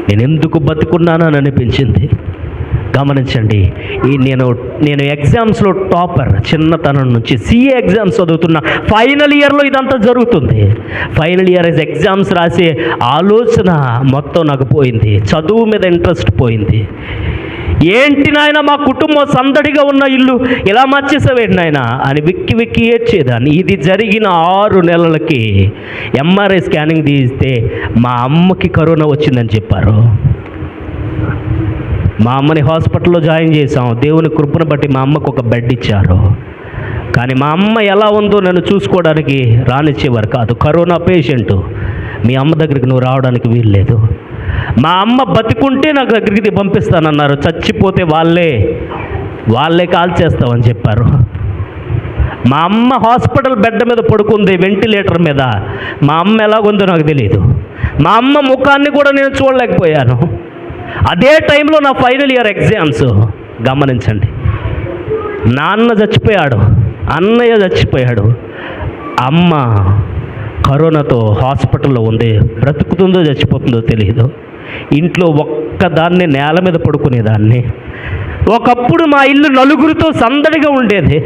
నేను ఎందుకు బతుకున్నానని అనిపించింది. గమనించండి, నేను ఎగ్జామ్స్లో టాపర్. చిన్నతనం నుంచి CA ఎగ్జామ్స్ చదువుతున్నా. ఫైనల్ ఇయర్లో ఇదంతా జరుగుతుంది. ఫైనల్ ఇయర్ ఎగ్జామ్స్ రాసే ఆలోచన మొత్తం నాకు పోయింది. చదువు మీద ఇంట్రెస్ట్ పోయింది. ఏంటి నాయన మా కుటుంబం సందడిగా ఉన్న ఇల్లు ఇలా మార్చేసావేంటి నాయన అని వెక్కి ఏడ్చేదాన్ని. ఇది జరిగిన 6 నెలలకి MRI స్కానింగ్ తీస్తే మా అమ్మకి కరోనా వచ్చిందని చెప్పారు. మా అమ్మని హాస్పిటల్లో జాయిన్ చేసాం. దేవుని కృపను బట్టి మా అమ్మకు ఒక బెడ్ ఇచ్చారు. కానీ మా అమ్మ ఎలా ఉందో నన్ను చూసుకోవడానికి రానిచ్చేవారు కాదు. కరోనా పేషెంట్, మీ అమ్మ దగ్గరికి నువ్వు రావడానికి వీల్లేదు. మా అమ్మ బతికుంటే నాకు దగ్గరికి పంపిస్తానన్నారు. చచ్చిపోతే వాళ్ళే కాల్ చేస్తామని చెప్పారు. మా అమ్మ హాస్పిటల్ బెడ్ మీద పడుకుంది, వెంటిలేటర్ మీద. మా అమ్మ ఎలాగుందో నాకు తెలియదు. మా అమ్మ ముఖాన్ని కూడా నేను చూడలేకపోయాను. అదే టైంలో నా ఫైనల్ ఇయర్ ఎగ్జామ్స్. గమనించండి, నాన్న చచ్చిపోయాడు, అన్నయ్య చచ్చిపోయాడు, అమ్మ కరోనాతో హాస్పిటల్లో ఉంది. బ్రతుకుతుందో చచ్చిపోతుందో తెలియదు. ఇంట్లో ఒక్కదాన్ని నేల మీద పడుకునేదాన్ని. ఒకప్పుడు మా ఇల్లు నలుగురితో సందడిగా ఉండేది,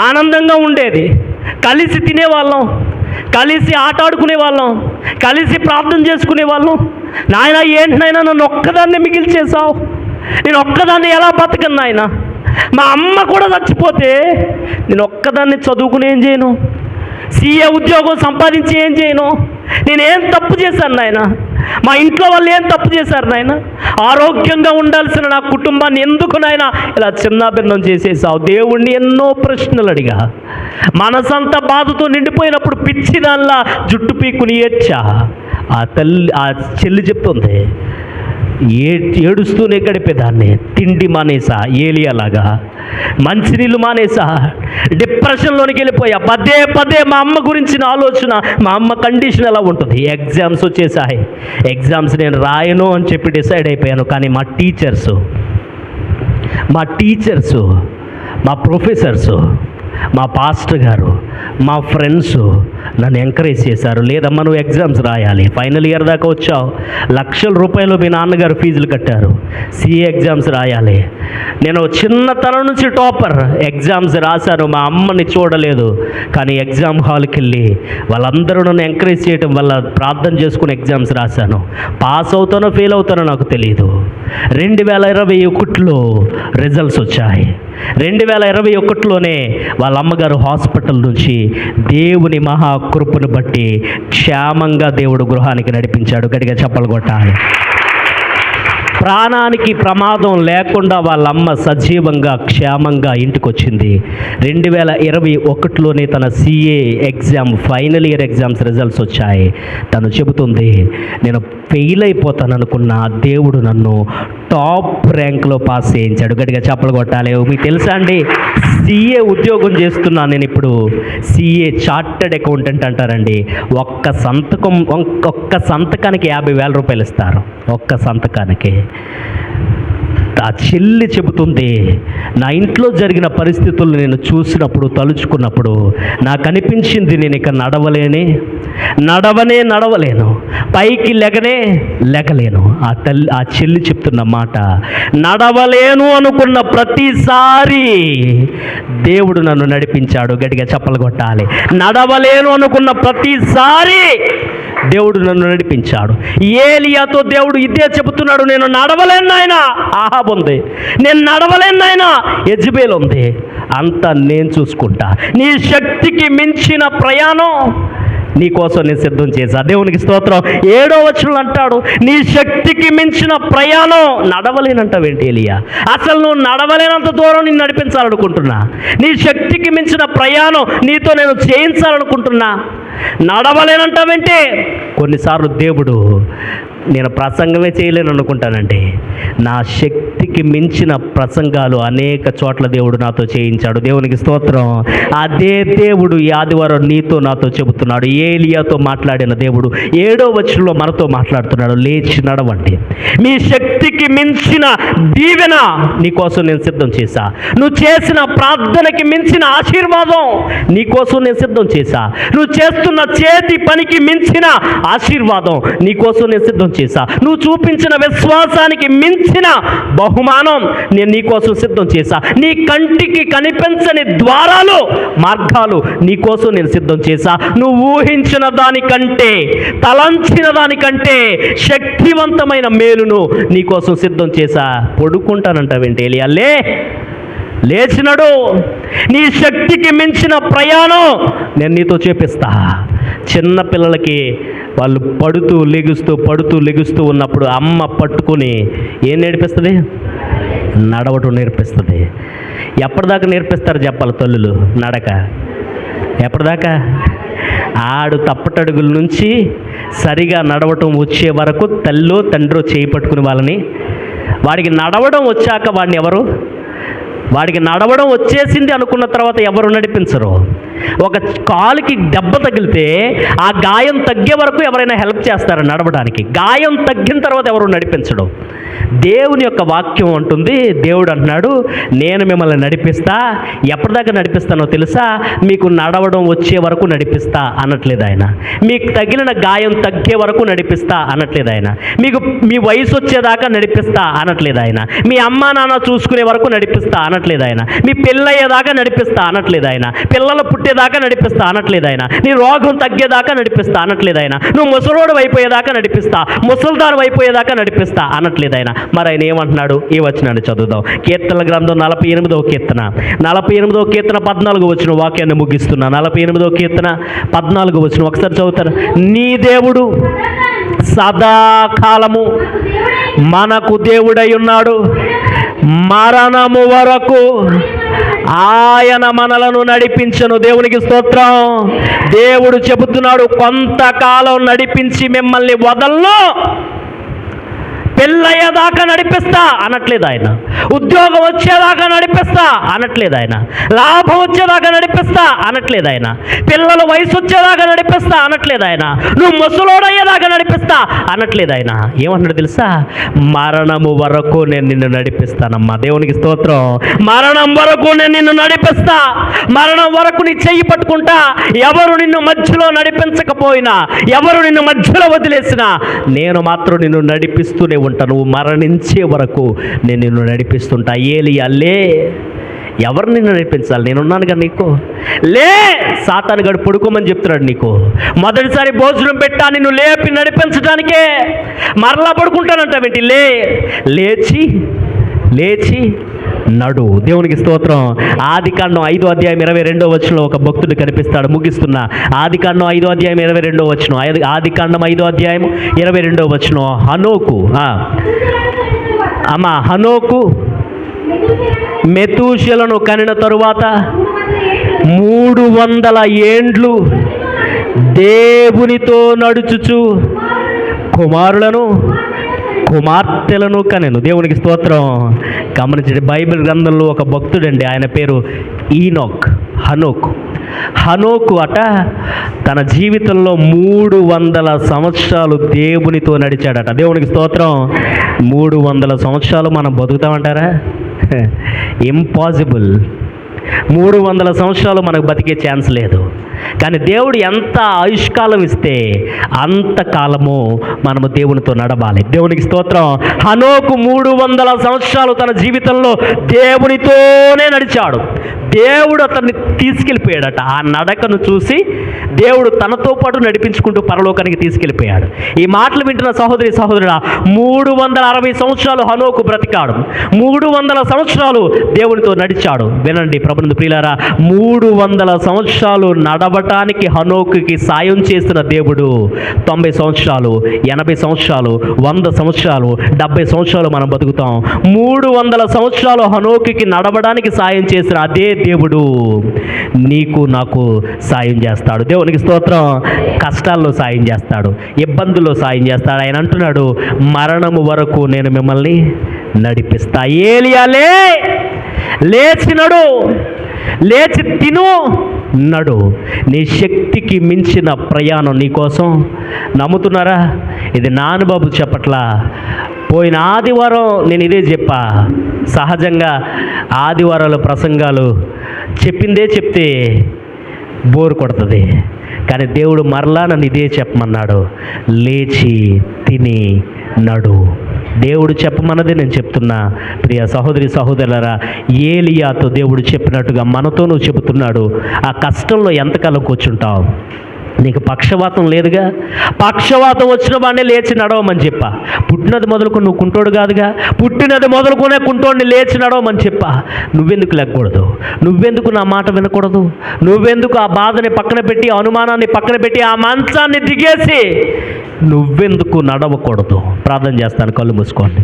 ఆనందంగా ఉండేది. కలిసి తినేవాళ్ళం, కలిసి ఆట ఆడుకునే వాళ్ళం, కలిసి ప్రార్థన చేసుకునే వాళ్ళం. నాయన ఏంటి నాయన నన్ను ఒక్కదాన్ని మిగిల్చేసావు, నేను ఒక్కదాన్ని ఎలా బతకను నాయన. మా అమ్మ కూడా చచ్చిపోతే నేను ఒక్కదాన్ని చదువుకుని ఏం చేయను, CA ఉద్యోగం సంపాదించి ఏం చేయను, నేనేం తప్పు చేశాను నాయన, మా ఇంట్లో వాళ్ళు ఏం తప్పు చేశారు నాయన, ఆరోగ్యంగా ఉండాల్సిన నా కుటుంబాన్ని ఎందుకు నాయన ఇలా చిన్నాభిన్నం చేసేసావు. దేవుణ్ణి ఎన్నో ప్రశ్నలు అడిగా. మనసంతా బాధతో నిండిపోయినప్పుడు పిచ్చి దానిలా జుట్టు పీక్కుని ఏడ్చా. ఆ చెల్లి చెప్తుంది, ఏడుస్తూనే గడిపేదాన్ని. తిండి మానేసా ఏలియాలాగా. మంచినీళ్ళు మానేసా, డిప్రెషన్లోనికి వెళ్ళిపోయా. పదే పదే మా అమ్మ గురించిన ఆలోచన, మా అమ్మ కండిషన్ ఎలా ఉంటుంది. ఎగ్జామ్స్ వచ్చేసాయి, ఎగ్జామ్స్ నేను రాయను అని చెప్పి డిసైడ్ అయిపోయాను. కానీ మా టీచర్సు, మా ప్రొఫెసర్సు, మా పాస్టర్ గారు, మా ఫ్రెండ్స్ నన్ను ఎంకరేజ్ చేశారు. లేదమ్మా నువ్వు ఎగ్జామ్స్ రాయాలి, ఫైనల్ ఇయర్ దాకా వచ్చావు, లక్షల రూపాయలు మీ నాన్నగారు ఫీజులు కట్టారు, సిఏ ఎగ్జామ్స్ రాయాలి. నేను చిన్నతనం నుంచి టాపర్, ఎగ్జామ్స్ రాశాను, మా అమ్మని చూడలేదు. కానీ ఎగ్జామ్ హాల్కి వెళ్ళి వాళ్ళందరూ నన్ను ఎంకరేజ్ చేయడం వల్ల ప్రార్థన చేసుకుని ఎగ్జామ్స్ రాశాను. పాస్ అవుతానో ఫెయిల్ అవుతానో నాకు తెలియదు. 2021లో రిజల్ట్స్ వచ్చాయి. 2021లోనే వాళ్ళ అమ్మగారు హాస్పిటల్ నుంచి దేవుని మహాకృపను బట్టి క్షేమంగా దేవుడు గృహానికి నడిపించాడు. గట్టిగా చప్పలు కొట్టాలి. ప్రాణానికి ప్రమాదం లేకుండా వాళ్ళ అమ్మ సజీవంగా క్షేమంగా ఇంటికి వచ్చింది. 2021లోనే తన CA exam final year exams results వచ్చాయి. తను చెబుతుంది, నేను ఫెయిల్ అయిపోతాను అనుకున్న దేవుడు నన్ను టాప్ ర్యాంక్లో పాస్ చేయించాడు. గట్టిగా చప్పలు కొట్టాలి. మీకు తెలుసా అండి, సిఏ ఉద్యోగం చేస్తున్నాను నేను ఇప్పుడు. సిఏ చార్టెడ్ అకౌంటెంట్ అంటారండి. ఒక్క సంతకానికి 50,000 రూపాయలు ఇస్తారు. ఒక్క సంతకానికి. ఆ చెల్లి చెబుతుంది, నా ఇంట్లో జరిగిన పరిస్థితులు నేను చూసినప్పుడు, తలుచుకున్నప్పుడు నాకు అనిపించింది, నేను ఇక నడవలేను, పైకి లెగలేను. ఆ చెల్లి చెప్తున్న మాట, నడవలేను అనుకున్న ప్రతిసారి దేవుడు నన్ను నడిపించాడు. గట్టిగా చప్పలు కొట్టాలి. నడవలేను అనుకున్న ప్రతిసారి దేవుడు నన్ను నడిపించాడు. ఏలియాతో దేవుడు ఇదే చెబుతున్నాడు, నేను నడవలేను నాయనా, ఆహాబ్ ఉంది, నేను నడవలేను నాయనా, యెజబెల్ ఉంది, అంతా నేను చూసుకుంటా, నీ శక్తికి మించిన ప్రయాణం నీకోసం నేను సిద్ధం చేశా. దేవునికి స్తోత్రం. 7వ వచనంలో అంటాడు, నీ శక్తికి మించిన ప్రయాణం. నడవలేనంటావేంటి ఏలియా? అసలు నువ్వు నడవలేనంత దూరం నేను నడిపించాలనుకుంటున్నా. నీ శక్తికి మించిన ప్రయాణం నీతో నేను చేయించాలనుకుంటున్నా. నడవలేనంటావేంటి? కొన్నిసార్లు దేవుడు, నేను ప్రసంగమే చేయలేను అనుకుంటానండి, నా శక్తికి మించిన ప్రసంగాలు అనేక చోట్ల దేవుడు నాతో చేయించాడు. దేవునికి స్తోత్రం. అదే దేవుడు ఈ ఆదివారం నీతో నాతో చెబుతున్నాడు. ఏలియాతో మాట్లాడిన దేవుడు 7వ వచనంలో మనతో మాట్లాడుతున్నాడు. లేచి నడవండి, మీ శక్తికి మించిన దీవెన నీకోసం నేను సిద్ధం చేశా. నువ్వు చేసిన ప్రార్థనకి మించిన ఆశీర్వాదం నీకోసం నేను సిద్ధం చేశా. నువ్వు చేస్తున్న చేతి పనికి మించిన ఆశీర్వాదం నీకోసం నేను సిద్ధం చేశా. నువ్వు చూపించిన విశ్వాసానికి మించిన బహుమానం నేను నీకోసం సిద్ధం చేశా. నీ కంటికి కనిపించని ద్వారాలు, మార్గాలు నీకోసం నేను సిద్ధం చేశా. నువ్వు ఊహించిన దానికంటే, తలంచిన దానికంటే శక్తివంతమైన మేలును నీకోసం సిద్ధం చేశా. పడుకుంటానంటావేంటి ఏలియా? లేచినడు, నీ శక్తికి మించిన ప్రయాణం నేను నీతో చేపిస్తా. చిన్న పిల్లలకి వాళ్ళు పడుతూ లెగుస్తూ ఉన్నప్పుడు అమ్మ పట్టుకొని ఏం నేర్పిస్తుంది? నడవటం నేర్పిస్తుంది. ఎప్పటిదాకా నేర్పిస్తారు చెప్పాలి తల్లులు? నడక ఎప్పటిదాకా? ఆడు తప్పటడుగుల నుంచి సరిగా నడవటం వచ్చే వరకు తల్లో తండ్రో చేయి పట్టుకుని వాళ్ళని, వాడికి నడవడం వచ్చాక వాడికి నడవడం వచ్చేసింది అనుకున్న తర్వాత ఎవరు నడిపించరు. ఒక కాలుకి దెబ్బ తగిలితే ఆ గాయం తగ్గే వరకు ఎవరైనా హెల్ప్ చేస్తారా నడవడానికి? గాయం తగ్గిన తర్వాత ఎవరు నడిపించడం. దేవుని యొక్క వాక్యం అంటుంది, దేవుడు అంటున్నాడు, నేను మిమ్మల్ని నడిపిస్తా. ఎప్పటిదాకా నడిపిస్తానో తెలుసా? మీకు నడవడం వచ్చే వరకు నడిపిస్తా అనట్లేదు ఆయన. మీకు తగిలిన గాయం తగ్గే వరకు నడిపిస్తా అనట్లేదు ఆయన. మీకు మీ వయసు వచ్చేదాకా నడిపిస్తా అనట్లేదు ఆయన. మీ అమ్మా నాన్న చూసుకునే వరకు నడిపిస్తా అనట్లేదు ఆయన. మీ పెళ్ళయ్యేదాకా నడిపిస్తా అనట్లేదు ఆయన. పిల్లలు పుట్టేదాకా నడిపిస్తా అనట్లేదు ఆయన. నీ రోగం తగ్గేదాకా నడిపిస్తా అనట్లేదు ఆయన. నువ్వు ముసలోడు అయిపోయేదాకా నడిపిస్తా, ముసల్దారు అయిపోయేదాకా నడిపిస్తా అనట్లేదు ఆయన. మరి ఆయన ఏమంటున్నాడు? ఈ వచనాన్ని చదువుదాం. కీర్తనల గ్రంథం 48వ కీర్తన 14వ వచనం వాక్యాన్ని ముగిస్తున్నా. 48వ కీర్తన 14వ వచనం ఒకసారి చదువుతారు. నీ దేవుడు సదాకాలము మనకు దేవుడై ఉన్నాడు, మరణము వరకు ఆయన మనలను నడిపించను. దేవునికి స్తోత్రం. దేవుడు చెబుతున్నాడు, కొంతకాలం నడిపించి మిమ్మల్ని వదలను, పెళ్ళయ్యేదాకా నడిపిస్తా అనట్లేదు ఆయన. ఉద్యోగం వచ్చేదాకా నడిపిస్తా అనట్లేదు ఆయన. లాభం వచ్చేదాకా నడిపిస్తా అనట్లేదు ఆయన. పిల్లల వయసు వచ్చేదాకా నడిపిస్తా అనట్లేదు ఆయన. నువ్వు ముసలోడయ్యేదాకా నడిపిస్తా అనట్లేదు ఆయన. ఏమన్నాడు తెలుసా? మరణము వరకు నేను నిన్ను నడిపిస్తానమ్మా. దేవునికి స్తోత్రం. మరణం వరకు నేను నిన్ను నడిపిస్తా. మరణం వరకు నీ చెయ్యి పట్టుకుంటా. ఎవరు నిన్ను మధ్యలో నడిపించకపోయినా, ఎవరు నిన్ను మధ్యలో వదిలేసినా, నేను మాత్రం నిన్ను నడిపిస్తూనే ఉంటా. నువ్వు మరణించే వరకు నేను నిన్ను నడిపిస్తుంటా. ఏలియా లే. ఎవరు నిన్ను నడిపించాలి? నేనున్నానుగా నీకు. లే, సాతాను గడు పడుకోమని చెప్తున్నాడు నీకు. మొదటిసారి భోజనం పెట్టా నిన్ను లేపి నడిపించడానికే. మరలా పడుకుంటానంటావేంటి? లే, లేచి లేచి నడు. దేవునికి స్తోత్రం. ఆదికాండం 5వ అధ్యాయం 22వ వచనంలో ఒక భక్తుడు కనిపిస్తాడు. ముగిస్తున్నా. ఆదికాండం 5వ అధ్యాయం 22వ వచనం. ఆదికాండం 5వ అధ్యాయం 22వ వచనం. హనోకు హనోకు మెతూషెలను కనిన తరువాత 300 ఏండ్లు దేవునితో నడుచుచు కుమారులను కుమార్తెలను కనెను. దేవునికి స్తోత్రం. గమనించండి, బైబిల్ గ్రంథంలో ఒక భక్తుడండి, ఆయన పేరు ఈనోక్. హనోకు అట తన జీవితంలో 300 సంవత్సరాలు దేవునితో నడిచాడట. దేవునికి స్తోత్రం. 300 సంవత్సరాలు మనం బతుకుతామంటారా? ఇంపాసిబుల్. 300 సంవత్సరాలు మనకు బతికే ఛాన్స్ లేదు. కానీ దేవుడు ఎంత ఆయుష్కాలం ఇస్తే అంతకాలము మనము దేవునితో నడవాలి. దేవునికి స్తోత్రం. హనోకు 300 సంవత్సరాలు తన జీవితంలో దేవునితోనే నడిచాడు. దేవుడు అతన్ని తీసుకెళ్ళిపోయాడట. ఆ నడకను చూసి దేవుడు తనతో పాటు నడిపించుకుంటూ పరలోకానికి తీసుకెళ్ళిపోయాడు. ఈ మాటలు వింటున్న సహోదరి సహోదరుడా, 360 సంవత్సరాలు హనోకు బ్రతికాడు. 300 సంవత్సరాలు దేవునితో నడిచాడు. వినండి ప్రభునందు ప్రియులారా, 300 సంవత్సరాలు నడవటానికి హనోకుకి సాయం చేసిన దేవుడు 90 సంవత్సరాలు, 80 సంవత్సరాలు, 100 సంవత్సరాలు, 70 సంవత్సరాలు మనం బతుకుతాం. 300 సంవత్సరాలు హనోకుకి నడవడానికి సాయం చేసిన అదే దేవుడు నీకు నాకు సాయం చేస్తాడు. దేవునికి స్తోత్రం. కష్టాల్లో సాయం చేస్తాడు, ఇబ్బందుల్లో సాయం చేస్తాడు. ఆయన అంటున్నాడు, మరణము వరకు నేను మిమ్మల్ని నడిపిస్తా. ఏలియా లే, లేచి నడు, లేచి తిను, నడు. నీ శక్తికి మించిన ప్రయాణం నీకోసం. నమ్ముతున్నారా? ఇది నా అనుభవం చెప్పట్లా. పోయిన ఆదివారం నేను ఇదే చెప్పా. సహజంగా ఆదివారాల ప్రసంగాలు చెప్పిందే చెప్తే బోరు కొడుతుంది. కానీ దేవుడు మరలా నన్ను ఇదే చెప్పమన్నాడు, లేచి తిని నడు. దేవుడు చెప్పమన్నదే నేను చెప్తున్నా. ప్రియ సహోదరి సహోదరులారా, ఏలియాతో దేవుడు చెప్పినట్టుగా మనతో నువ్వు చెబుతున్నాడు. ఆ కష్టంలో ఎంతకాలం కూర్చుంటావు? నీకు పక్షవాతం లేదుగా. పక్షవాతం వచ్చిన వాడిని లేచి నడవమని చెప్పా. పుట్టినది మొదలుకొని నువ్వు కుంటోడు కాదుగా. పుట్టినది మొదలుకొనే కుంటోడిని లేచి నడవమని చెప్పా. నువ్వెందుకు లేకూడదు? నువ్వెందుకు నా మాట వినకూడదు? నువ్వెందుకు ఆ బాధని పక్కన పెట్టి, అనుమానాన్ని పక్కన పెట్టి, ఆ మంచాన్ని దిగేసి నువ్వెందుకు నడవకూడదు? ప్రార్థన చేస్తాను. కళ్ళు మూసుకోండి.